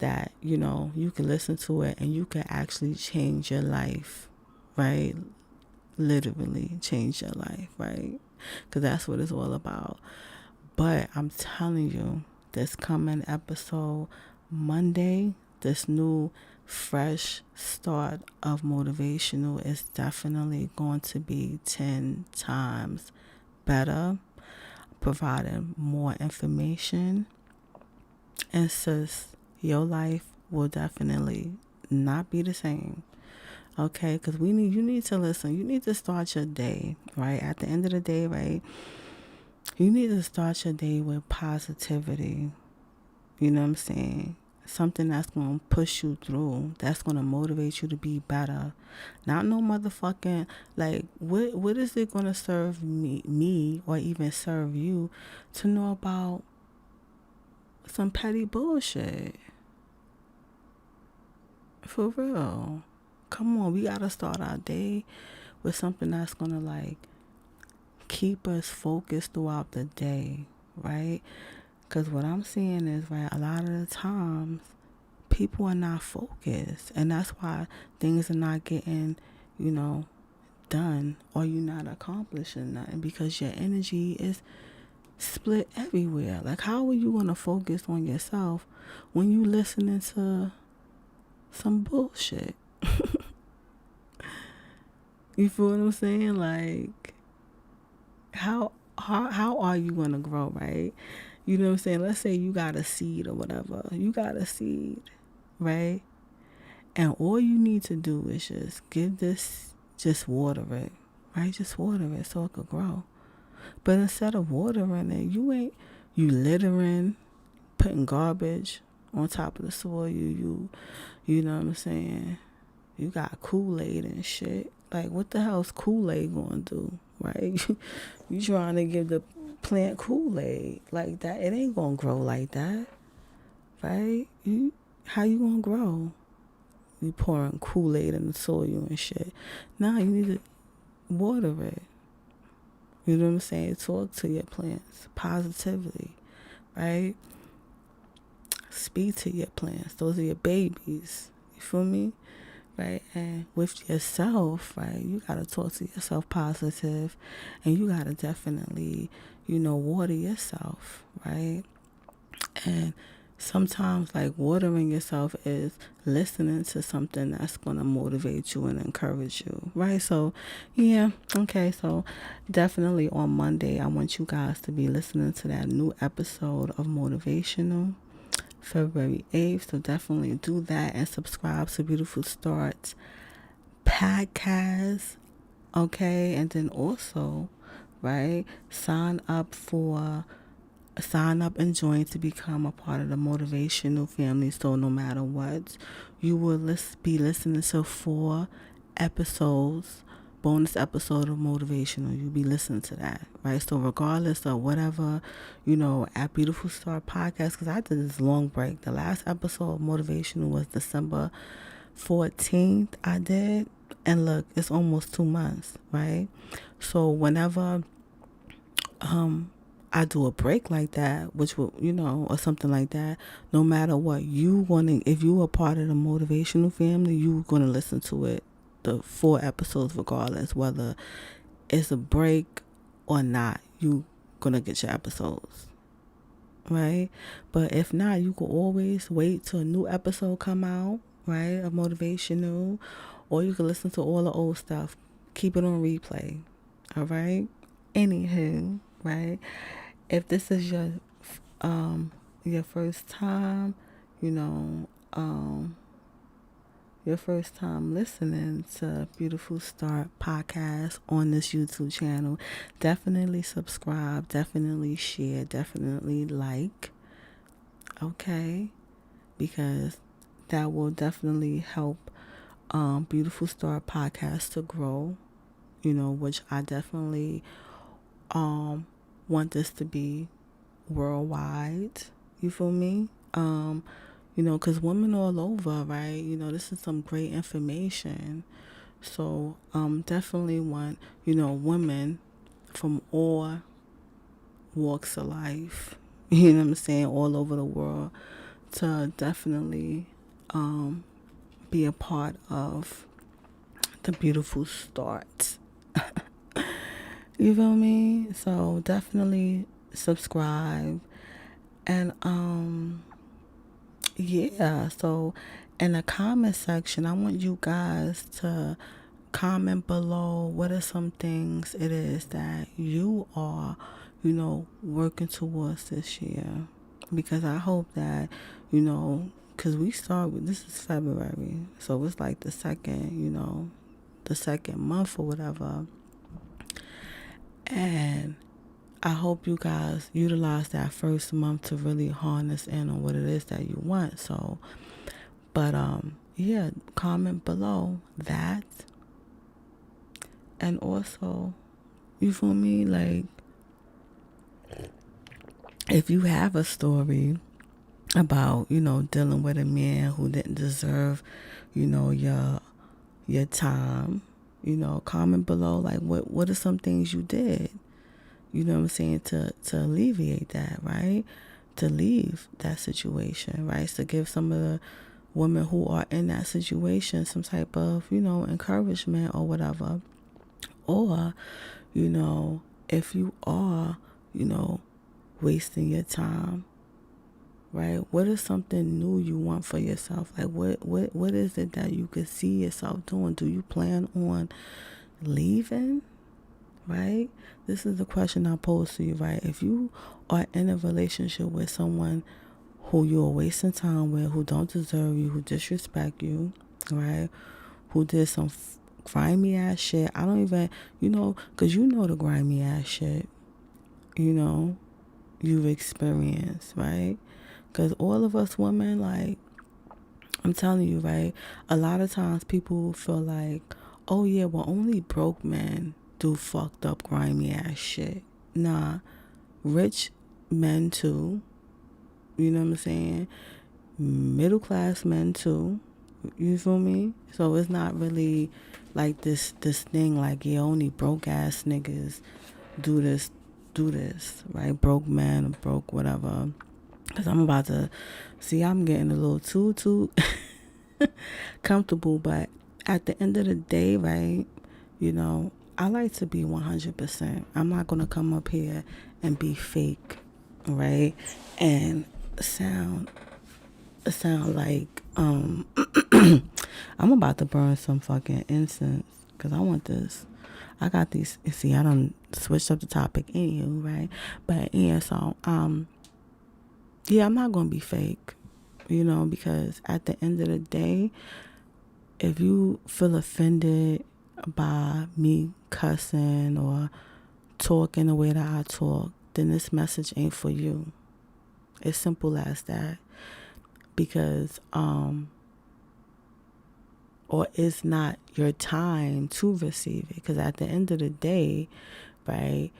that, you can listen to it and you can actually change your life, right? Literally change your life, right? Because that's what it's all about. But I'm telling you, this coming episode Monday, this new fresh start of motivational is definitely going to be 10 times better, providing more information. And sis, your life will definitely not be the same. Okay, because you need to listen. You need to start your day, right? At the end of the day, right? You need to start your day with positivity, You know what I'm saying? Something that's going to push you through, that's going to motivate you to be better. Not no motherfucking, like, what is it going to serve me or even serve you to know about some petty bullshit? For real. Come on, we got to start our day with something that's going to, like, keep us focused throughout the day, right? Because what I'm seeing is, right, a lot of the times people are not focused, and that's why things are not getting, done, or you're not accomplishing nothing, because your energy is split everywhere. Like, how are you going to focus on yourself when you listening to some bullshit? You feel what I'm saying? Like, how are you going to grow, right? You know what I'm saying? Let's say you got a seed or whatever. You got a seed, right? And all you need to do is just water it, right? Just water it so it could grow. But instead of watering it, you littering, putting garbage on top of the soil. You know what I'm saying? You got Kool-Aid and shit. Like, what the hell's Kool-Aid gonna do, right? You trying to give the plant Kool-Aid like that? It ain't gonna grow like that, right? How you gonna grow? You pouring Kool-Aid in the soil and shit. Nah, you need to water it. You know what I'm saying? Talk to your plants positively, right? Speak to your plants. Those are your babies. You feel me? Right? And with yourself, right, you got to talk to yourself positive, and you got to definitely, water yourself, right? And sometimes, like, watering yourself is listening to something that's going to motivate you and encourage you, right? So, yeah, okay, so definitely on Monday, I want you guys to be listening to that new episode of Motivational, February 8th. So definitely do that and subscribe to Beautiful Starts podcast, okay? And then also, right, sign up and join to become a part of the Motivational family. So no matter what, you will be listening to 4 episodes, bonus episode of Motivational. You'll be listening to that, right? So regardless of whatever, at Beautiful Star Podcast, because I did this long break. The last episode of Motivational was December 14th. I did. And look, it's almost 2 months, right? So whenever I do a break like that, which will, or something like that, no matter what, if you are part of the Motivational family, you're going to listen to it, the 4 episodes, regardless, whether it's a break or not, you going to get your episodes, right? But if not, you can always wait till a new episode come out, right, of Motivational, or you can listen to all the old stuff. Keep it on replay, all right? Anywho, right? If this is your first time, your first time listening to Beautiful Start podcast on this YouTube channel, definitely subscribe, definitely share, definitely like, okay? Because that will definitely help Beautiful Start podcast to grow, which I definitely want this to be worldwide. You feel me? Because women all over, right? This is some great information. So definitely want, women from all walks of life, you know what I'm saying, all over the world, to definitely be a part of the Beautiful Start. You feel me? So definitely subscribe. And yeah, so in the comment section, I want you guys to comment below what are some things it is that you are, working towards this year. Because I hope that, because this is February, so it's like the second month or whatever. And I hope you guys utilize that first month to really harness in on what it is that you want. So, but yeah, comment below that. And also, you feel me? Like, if you have a story about, dealing with a man who didn't deserve, your time, comment below, like, what are some things you did, what I'm saying, to alleviate that, right? To leave that situation, right? To give some of the women who are in that situation some type of, encouragement or whatever. Or, if you are, wasting your time, right? What is something new you want for yourself? Like, what is it that you could see yourself doing? Do you plan on leaving, right? This is the question I pose to you, right? If you are in a relationship with someone who you're wasting time with, who don't deserve you, who disrespect you, right? Who did some grimy ass shit. I don't even, because the grimy ass shit, you've experienced, right? Because all of us women, like, I'm telling you, right? A lot of times people feel like, oh yeah, well, only broke men do fucked up, grimy ass shit. Nah, rich men too. You know what I'm saying? Middle class men too. You feel me? So it's not really like this thing like, yeah, only broke ass niggas do this, right? Broke men, broke whatever. Because I'm about to see, I'm getting a little too comfortable. But at the end of the day, right, I like to be 100%. I'm not going to come up here and be fake, right? And sound like I'm about to burn some fucking incense because I want this. I got these. See, I done switched up the topic anywho, right? But yeah, so yeah, I'm not gonna be fake, because at the end of the day, if you feel offended by me cussing or talking the way that I talk, then this message ain't for you. It's simple as that. Because or it's not your time to receive it. Because at the end of the day, right,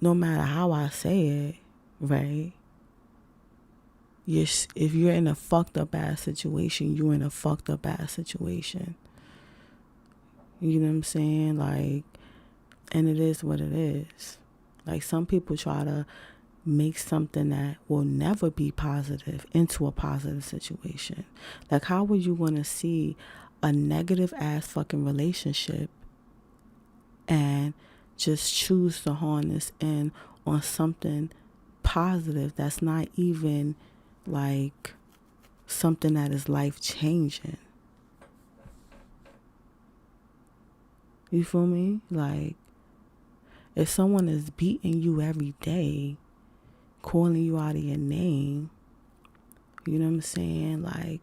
no matter how I say it, right, if you're in a fucked up ass situation, you're in a fucked up ass situation. You know what I'm saying? Like, and it is what it is. Like, some people try to make something that will never be positive into a positive situation. Like, how would you want to see a negative ass fucking relationship and just choose to harness in on something positive that's not even like something that is life changing? You feel me? Like, if someone is beating you every day, calling you out of your name, you know what I'm saying? Like,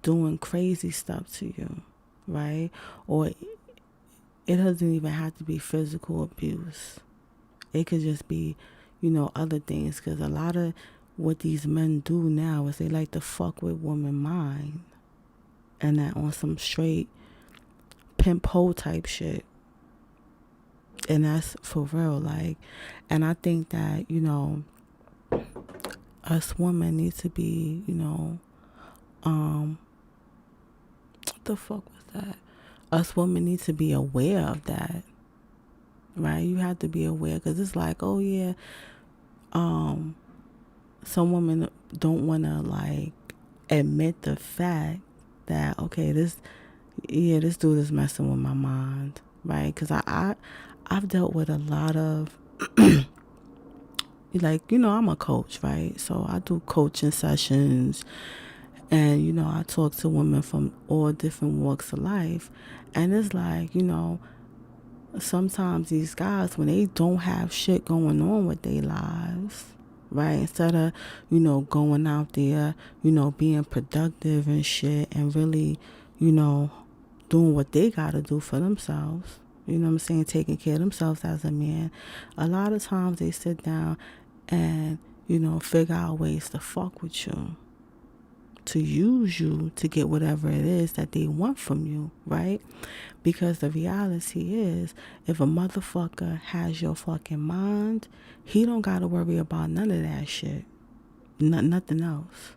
doing crazy stuff to you, right? Or it doesn't even have to be physical abuse. It could just be, other things. Because a lot of what these men do now is they like to fuck with women mind. And that on some straight pimp hoe type shit. And that's for real. Like, and I think that, us women need to be, what the fuck was that? Us women need to be aware of that, right? You have to be aware, because it's like, oh yeah, some women don't want to like admit the fact that, okay, this dude is messing with my mind, right? Because I've dealt with a lot of like, I'm a coach, right? So I do coaching sessions, and I talk to women from all different walks of life. And it's like, sometimes these guys, when they don't have shit going on with their lives, right, instead of, going out there, being productive and shit, and really, doing what they gotta do for themselves, you know what I'm saying, taking care of themselves as a man, a lot of times they sit down and, you know, figure out ways to fuck with you, to use you to get whatever it is that they want from you, right? Because the reality is, if a motherfucker has your fucking mind, he don't gotta worry about none of that shit. Nothing else.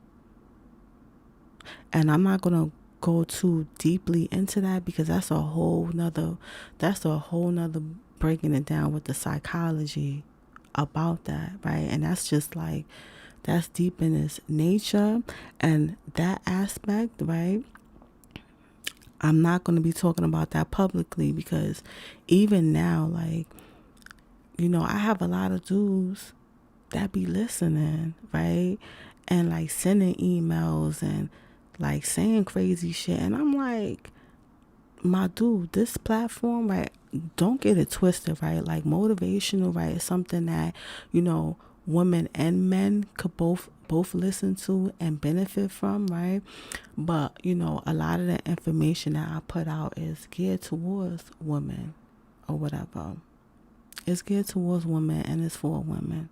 And I'm not gonna go too deeply into that because that's a whole nother breaking it down with the psychology about that, right? And that's just like, that's deep in its nature and that aspect, right? I'm not going to be talking about that publicly because even now, like, you know, I have a lot of dudes that be listening, right? And like sending emails and like saying crazy shit. And I'm like, my dude, this platform, right? Don't get it twisted, right? Like motivational, right? Is something that, you know, women and men could both listen to and benefit from, right? But, you know, a lot of the information that I put out is geared towards women or whatever. It's geared towards women and it's for women.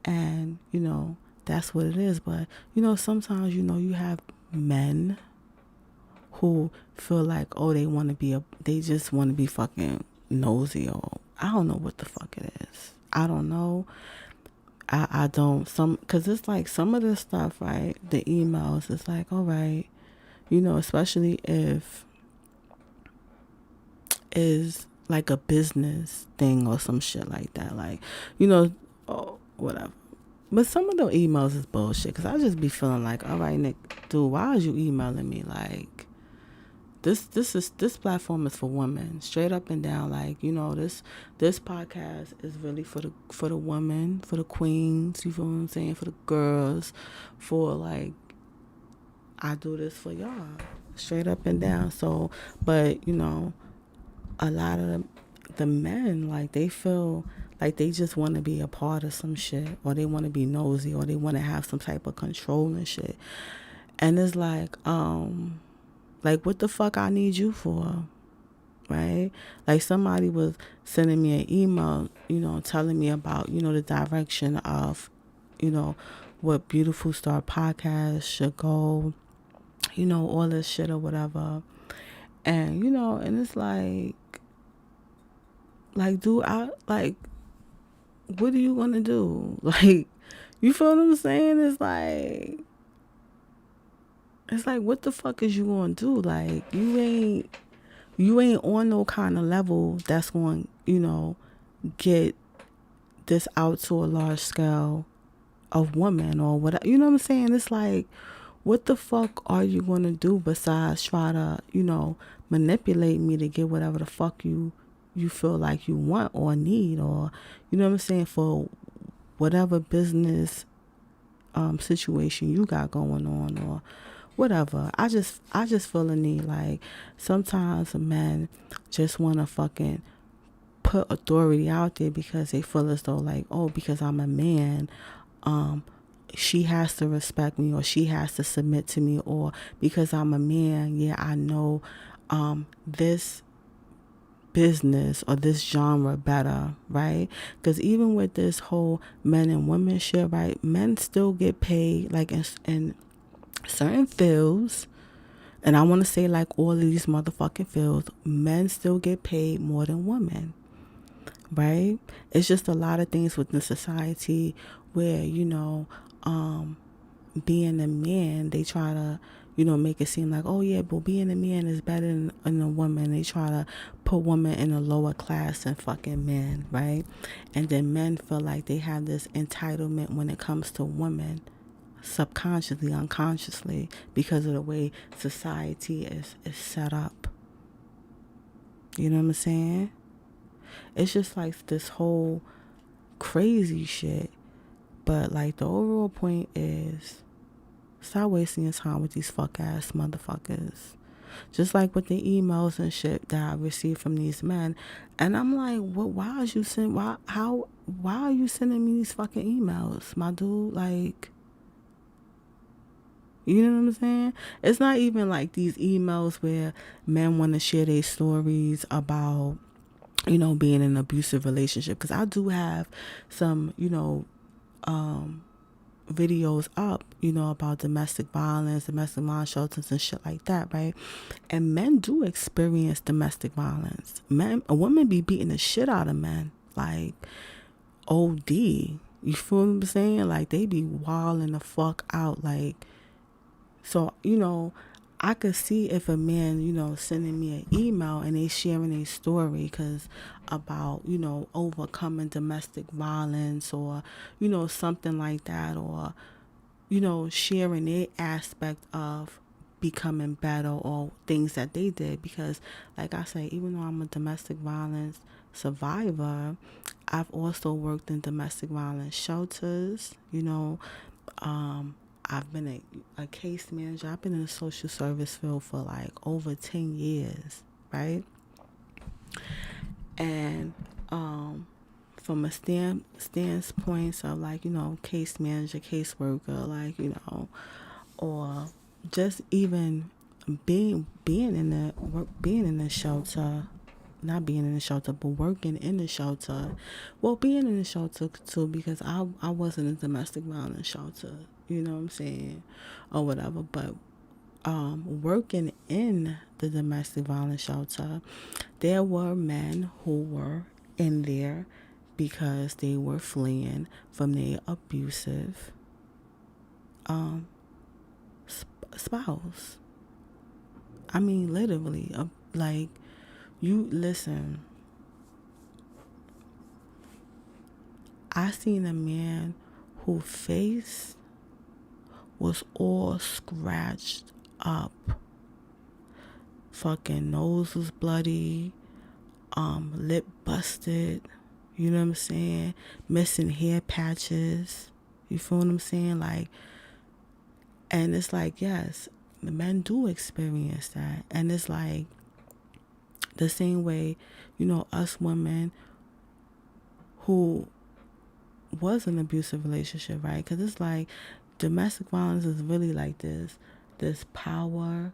And, you know, that's what it is. But, you know, sometimes, you know, you have men who feel like, oh, they just want to be fucking nosy, or I don't know what the fuck it is. I don't know. I don't, cause it's like some of this stuff, right? The emails, it's like, all right, you know, especially if is like a business thing or some shit like that. Like, you know, oh, whatever. But some of the emails is bullshit. Cause I just be feeling like, all right, Nick, dude, why is you emailing me? Like, this platform is for women, straight up and down. Like, you know, this podcast is really for the women, for the queens. You feel what I'm saying? For the girls, for like, I do this for y'all, straight up and down. So, but you know, a lot of the men, like, they feel like they just want to be a part of some shit, or they want to be nosy, or they want to have some type of control and shit. And it's like, what the fuck I need you for, right? Like, somebody was sending me an email, you know, telling me about, you know, the direction of, you know, what Beautiful Star podcast should go, you know, all this shit or whatever. And, you know, and it's like, dude, what are you gonna do? Like, you feel what I'm saying? It's like, what the fuck is you gonna do? Like, you ain't on no kind of level that's going, you know, get this out to a large scale of women or whatever. You know what I'm saying? It's like, what the fuck are you gonna do besides try to, you know, manipulate me to get whatever the fuck you feel like you want or need, or, you know what I'm saying, for whatever business situation you got going on or whatever. I just feel the need, like, sometimes men just want to fucking put authority out there because they feel as though, like, oh, because I'm a man, she has to respect me, or she has to submit to me, or because I'm a man, yeah, I know this business or this genre better, right? Because even with this whole men and women shit, right, men still get paid, like, in certain fields, and I want to say, like, all of these motherfucking fields, men still get paid more than women, right? It's just a lot of things within society where, you know, being a man, they try to, you know, make it seem like, oh yeah, but being a man is better than a woman. They try to put women in a lower class than fucking men, right? And then men feel like they have this entitlement when it comes to women, subconsciously, unconsciously, because of the way society is set up. You know what I'm saying? It's just like this whole crazy shit. But like, the overall point is, stop wasting your time with these fuck ass motherfuckers. Just like with the emails and shit that I received from these men. And I'm like, what, why are you sending me these fucking emails, my dude? Like, You know what I'm saying? It's not even like these emails where men want to share their stories about, being in an abusive relationship. Because I do have some, videos up, about domestic violence shelters and shit like that, right? And men do experience domestic violence. A woman be beating the shit out of men, like OD. You feel what I'm saying? Like they be wilding the fuck out, like. So, I could see if a man, sending me an email and they sharing a story about, overcoming domestic violence or, something like that, or, sharing their aspect of becoming better or things that they did. Because, like I say, even though I'm a domestic violence survivor, I've also worked in domestic violence shelters, um, I've been a case manager. I've been in the social service field for like over 10 years, right? And from a standpoint of like, case manager, caseworker, like, or just even being in the shelter, not being in the shelter, but working in the shelter. Well, being in the shelter too, because I wasn't a domestic violence shelter, you know what I'm saying, or whatever. But working in the domestic violence shelter, there were men who were in there because they were fleeing from their abusive spouse. I mean, literally, like, you listen. I seen a man whose face was all scratched up. Fucking nose was bloody, lip busted, you know what I'm saying? Missing hair patches. You feel what I'm saying? Like, and it's like, yes, the men do experience that. And it's like the same way, us women who was an abusive relationship, right? Because it's like domestic violence is really like this power.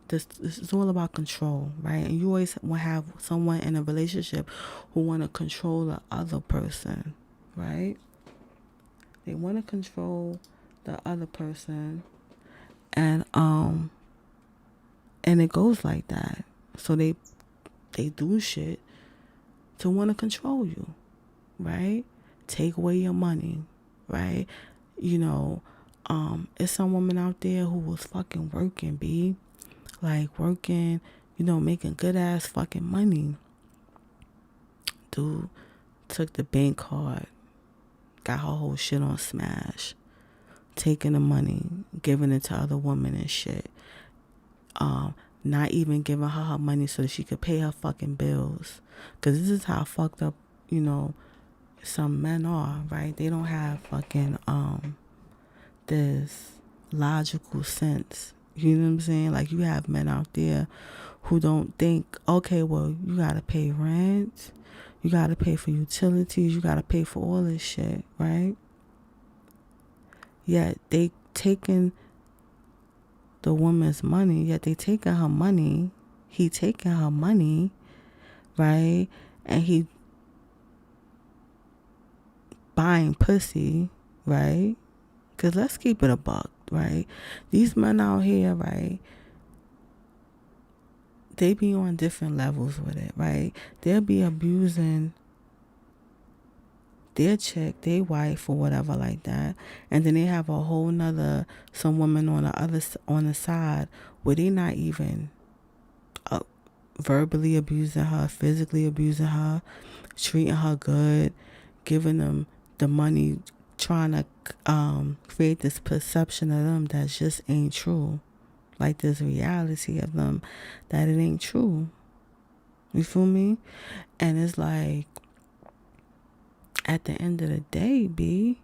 This is all about control, right? And you always will have someone in a relationship who want to control the other person, right? They want to control the other person, and it goes like that. So they do shit to want to control you, right? Take away your money, right? It's some woman out there who was fucking working, B. Like working, making good ass fucking money. Dude took the bank card, got her whole shit on Smash, taking the money, giving it to other women and shit. Not even giving her money so that she could pay her fucking bills. Because this is how fucked up, some men are, right? They don't have fucking, this logical sense. You know what I'm saying? Like, you have men out there who don't think, okay, well, you gotta pay rent, you gotta pay for utilities, you gotta pay for all this shit, right? Yet they taking the woman's money, he taking her money, right? And he buying pussy, right? Because let's keep it a buck, right? These men out here, right, they be on different levels with it, right? They'll be abusing their chick, their wife, or whatever like that, and then they have a whole nother some woman on the side where they not even verbally abusing her, physically abusing her, treating her good, giving them the money, trying to create this perception of them that just ain't true. Like this reality of them that it ain't true. You feel me? And it's like, at the end of the day, B,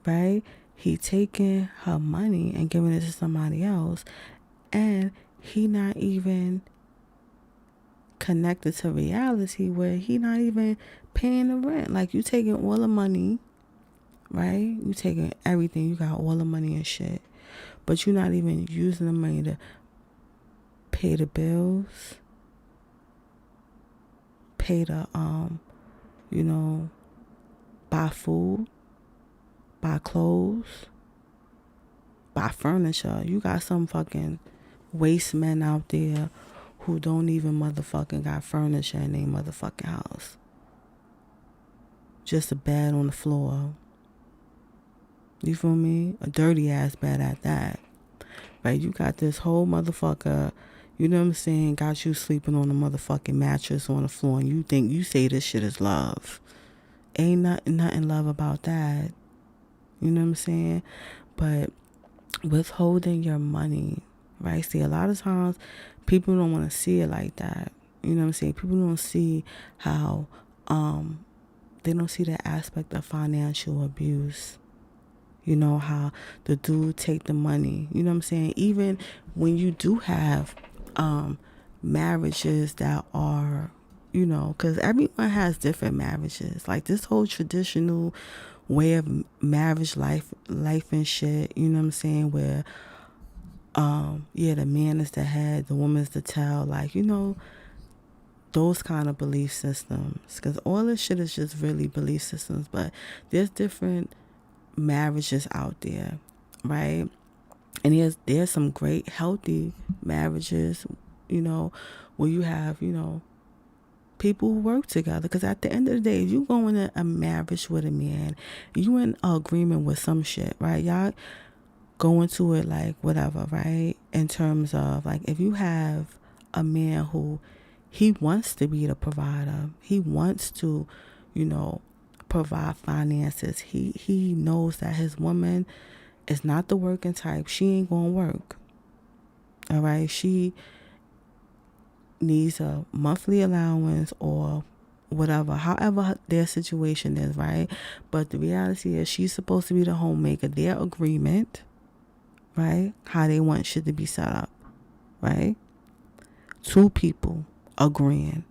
right? He taking her money and giving it to somebody else, and he not even connected to reality where he not even paying the rent. Like, you taking all the money, right? You taking everything. You got all the money and shit. But you're not even using the money to pay the bills, pay the, you know, buy food, buy clothes, buy furniture. You got some fucking waste men out there who don't even motherfucking got furniture in their motherfucking house. Just a bed on the floor. You feel me? A dirty ass bed at that. Right? You got this whole motherfucker, you know what I'm saying, got you sleeping on a motherfucking mattress on the floor, and you say this shit is love. Ain't nothing love about that. You know what I'm saying? But withholding your money, right? See, a lot of times people don't want to see it like that. You know what I'm saying? People don't see how, they don't see the aspect of financial abuse. You know, how the dude take the money. You know what I'm saying? Even when you do have marriages that are, you know, because everyone has different marriages. Like this whole traditional way of marriage life and shit, you know what I'm saying, where yeah, the man is the head, the woman is the tail, like, you know, those kind of belief systems, because all this shit is just really belief systems. But there's different marriages out there, right? And there's some great healthy marriages, you know, where you have, you know, people who work together. Because at the end of the day, if you go in a marriage with a man, you in agreement with some shit, right? Y'all go into it like whatever, right? In terms of like, if you have a man who he wants to be the provider, he wants to, you know, provide finances. He knows that his woman is not the working type. She ain't gonna work. All right, she needs a monthly allowance or whatever, however their situation is, right? But the reality is she's supposed to be the homemaker. Their agreement, right? How they want shit to be set up, right? Two people agreeing,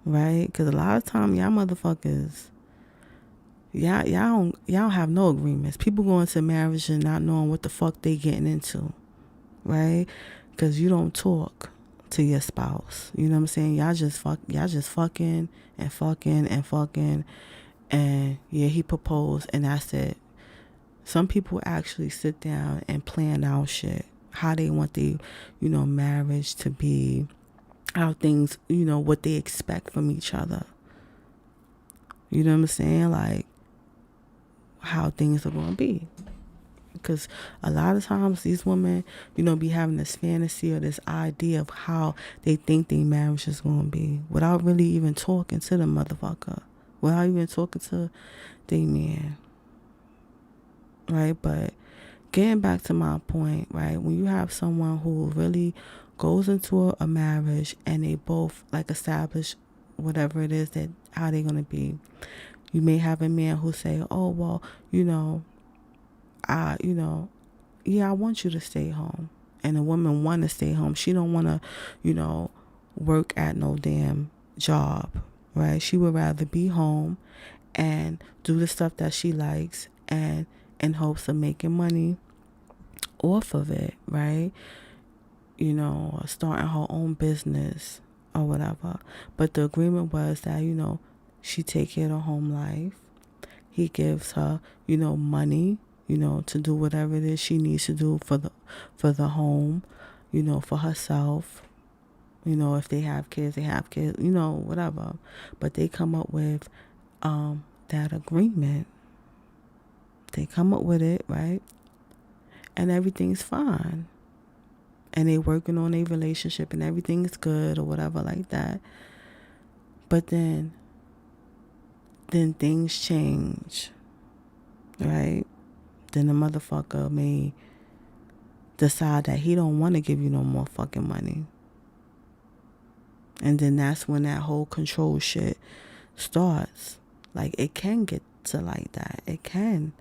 right? Because a lot of time y'all motherfuckers, y'all don't have no agreements. People go into marriage and not knowing what the fuck they getting into, right? Because you don't talk to your spouse. You know what I'm saying? Y'all just fucking and fucking and fucking, and yeah, he proposed and that's it. Some people actually sit down and plan out shit, how they want the, you know, marriage to be, how things, you know, what they expect from each other. You know what I'm saying? Like how things are going to be. Because a lot of times these women, you know, be having this fantasy or this idea of how they think their marriage is going to be without really even talking to the motherfucker, without even talking to their man, right? But getting back to my point, right, when you have someone who really goes into a marriage and they both like establish whatever it is that how they're going to be, you may have a man who say, oh, well, you know, yeah, I want you to stay home. And the woman want to stay home. She don't want to, you know, work at no damn job, right? She would rather be home and do the stuff that she likes and in hopes of making money off of it, right? You know, starting her own business or whatever. But the agreement was that, you know, she take care of her home life. He gives her, you know, money, you know, to do whatever it is she needs to do for the home, you know, for herself. You know, if they have kids, you know, whatever. But they come up with that agreement. They come up with it, right? And everything's fine. And they working on a relationship and everything's good or whatever like that. But then things change, right? Then the motherfucker may decide that he don't want to give you no more fucking money. And then that's when that whole control shit starts. Like, it can get to like that. It can.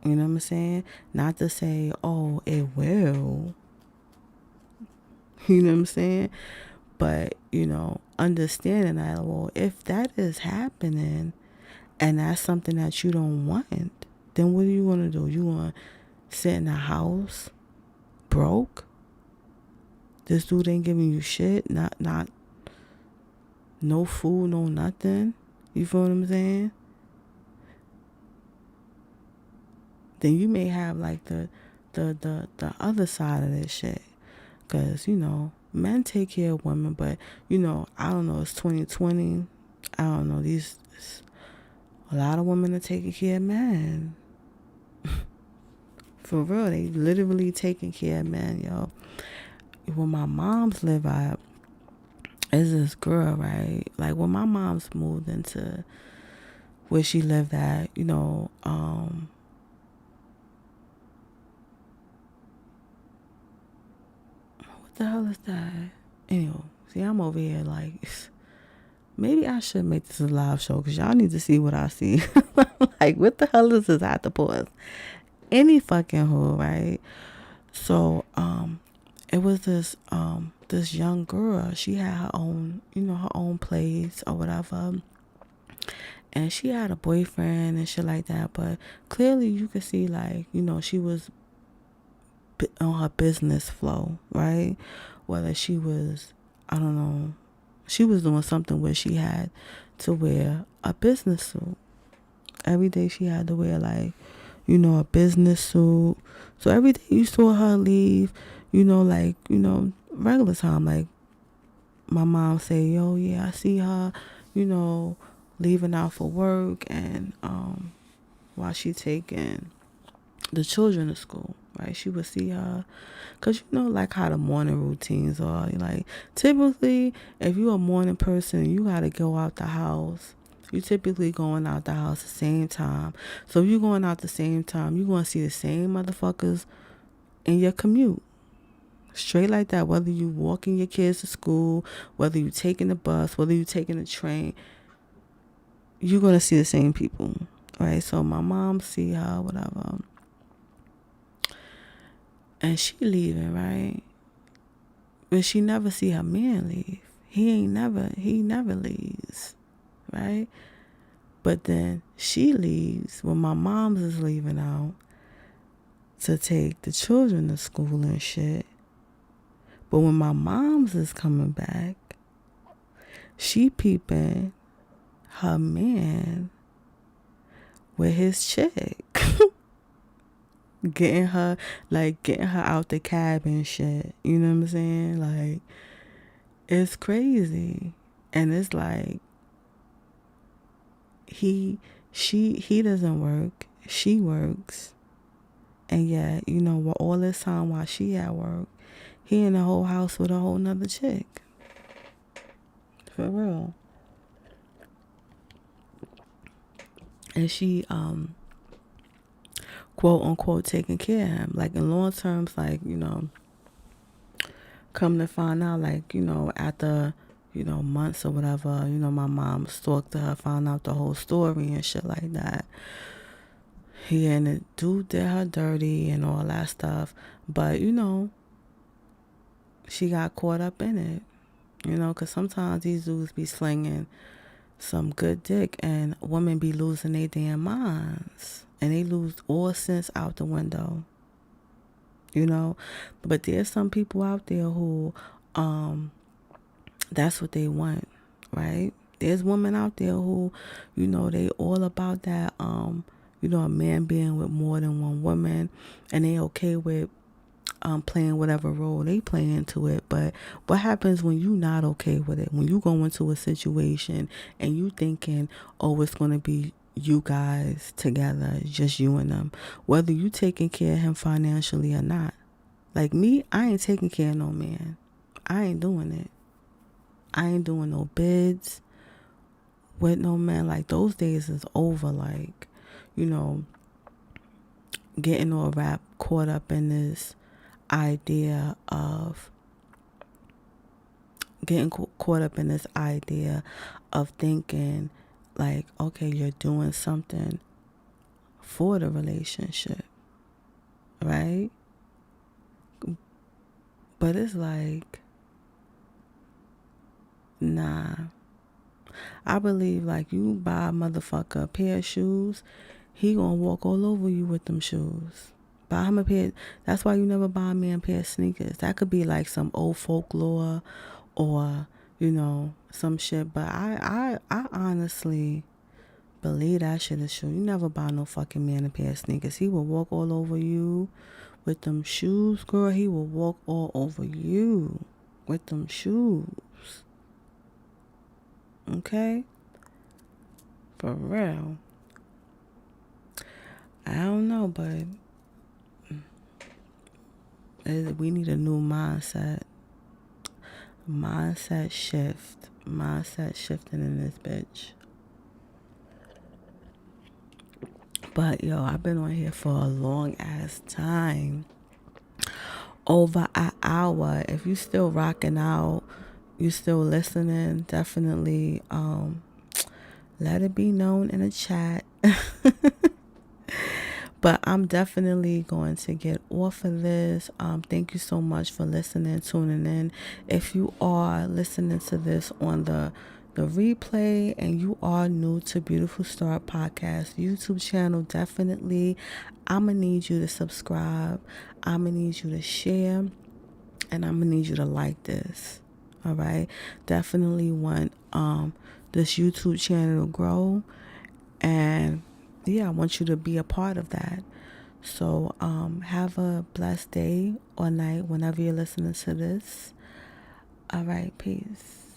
You know what I'm saying? Not to say, oh, it will. You know what I'm saying? But, you know, understanding that, well, if that is happening, and that's something that you don't want, then what are you going to do? You going to sit in a house broke? This dude ain't giving you shit, not no food, no nothing. You feel what I'm saying? Then you may have like the other side of this shit. Because, men take care of women, but, I don't know, it's 2020. I don't know, a lot of women are taking care of men. For real, they literally taking care of men, yo. When my mom's live out, is this girl, right? Like when my mom's moved into where she lived at, what the hell is that? Anyway, see, I'm over here like, maybe I should make this a live show because y'all need to see what I see. Like, what the hell is this? I have to pause. Any fucking who, right? So, it was this young girl. She had her own, her own place or whatever. And she had a boyfriend and shit like that. But clearly you could see, like, she was on her business flow, right? Whether she was, I don't know, she was doing something where she had to wear a business suit. Every day she had to wear, like, a business suit. So every day you saw her leave, regular time. Like, my mom say, yo, yeah, I see her, leaving out for work and while she taking the children to school, right? She would see her, because like how the morning routines are. Like, typically, if you're a morning person, you got to go out the house. You typically going out the house the same time. So if you're going out the same time, you're going to see the same motherfuckers in your commute. Straight like that, whether you walking your kids to school, whether you taking the bus, whether you taking the train, you're going to see the same people, right? So my mom see her, whatever, and she leaving, right? But she never see her man leave. He never leaves, right? But then she leaves when my mom's is leaving out to take the children to school and shit. But when my mom's is coming back, she peeping her man with his chick. getting her out the cab and shit. You know what I'm saying? Like, it's crazy. And it's like, he doesn't work. She works. And yet, all this time while she at work, he in the whole house with a whole nother chick. For real. And she, quote unquote, taking care of him. Like, in long terms, like, come to find out, like, after, months or whatever, my mom stalked her, found out the whole story and shit like that. He and the dude did her dirty and all that stuff. But, she got caught up in it. Because sometimes these dudes be slinging some good dick and women be losing their damn minds. And they lose all sense out the window. But there's some people out there who, that's what they want, right? There's women out there who, they all about that, a man being with more than one woman, and they okay with playing whatever role they play into it. But what happens when you not okay with it? When you go into a situation and you thinking, oh, it's going to be you guys together, just you and them, whether you taking care of him financially or not. Like me, I ain't taking care of no man. I ain't doing it. I ain't doing no bids with no man. Like, those days is over. Like, getting all caught up in this idea of thinking like, okay, you're doing something for the relationship, right? But it's like, nah, I believe like you buy a motherfucker a pair of shoes, he gonna walk all over you with them shoes. Buy him a pair. That's why you never buy a man a pair of sneakers. That could be like some old folklore, or some shit. But I honestly believe that shit is true. You never buy no fucking man a pair of sneakers. He will walk all over you with them shoes, girl. He will walk all over you with them shoes. Okay? For real. I don't know, but we need a new mindset. Mindset shift. Mindset shifting in this bitch. But yo, I've been on here for a long ass time. Over an hour. If you still rocking out, you still listening, definitely let it be known in the chat. But I'm definitely going to get off of this. Thank you so much for listening, tuning in. If you are listening to this on the replay and you are new to Beautiful Start Podcast YouTube channel, definitely I'm going to need you to subscribe. I'm going to need you to share. And I'm going to need you to like this. All right? Definitely want this YouTube channel to grow. And yeah, I want you to be a part of that. So have a blessed day or night whenever you're listening to this. All right, peace.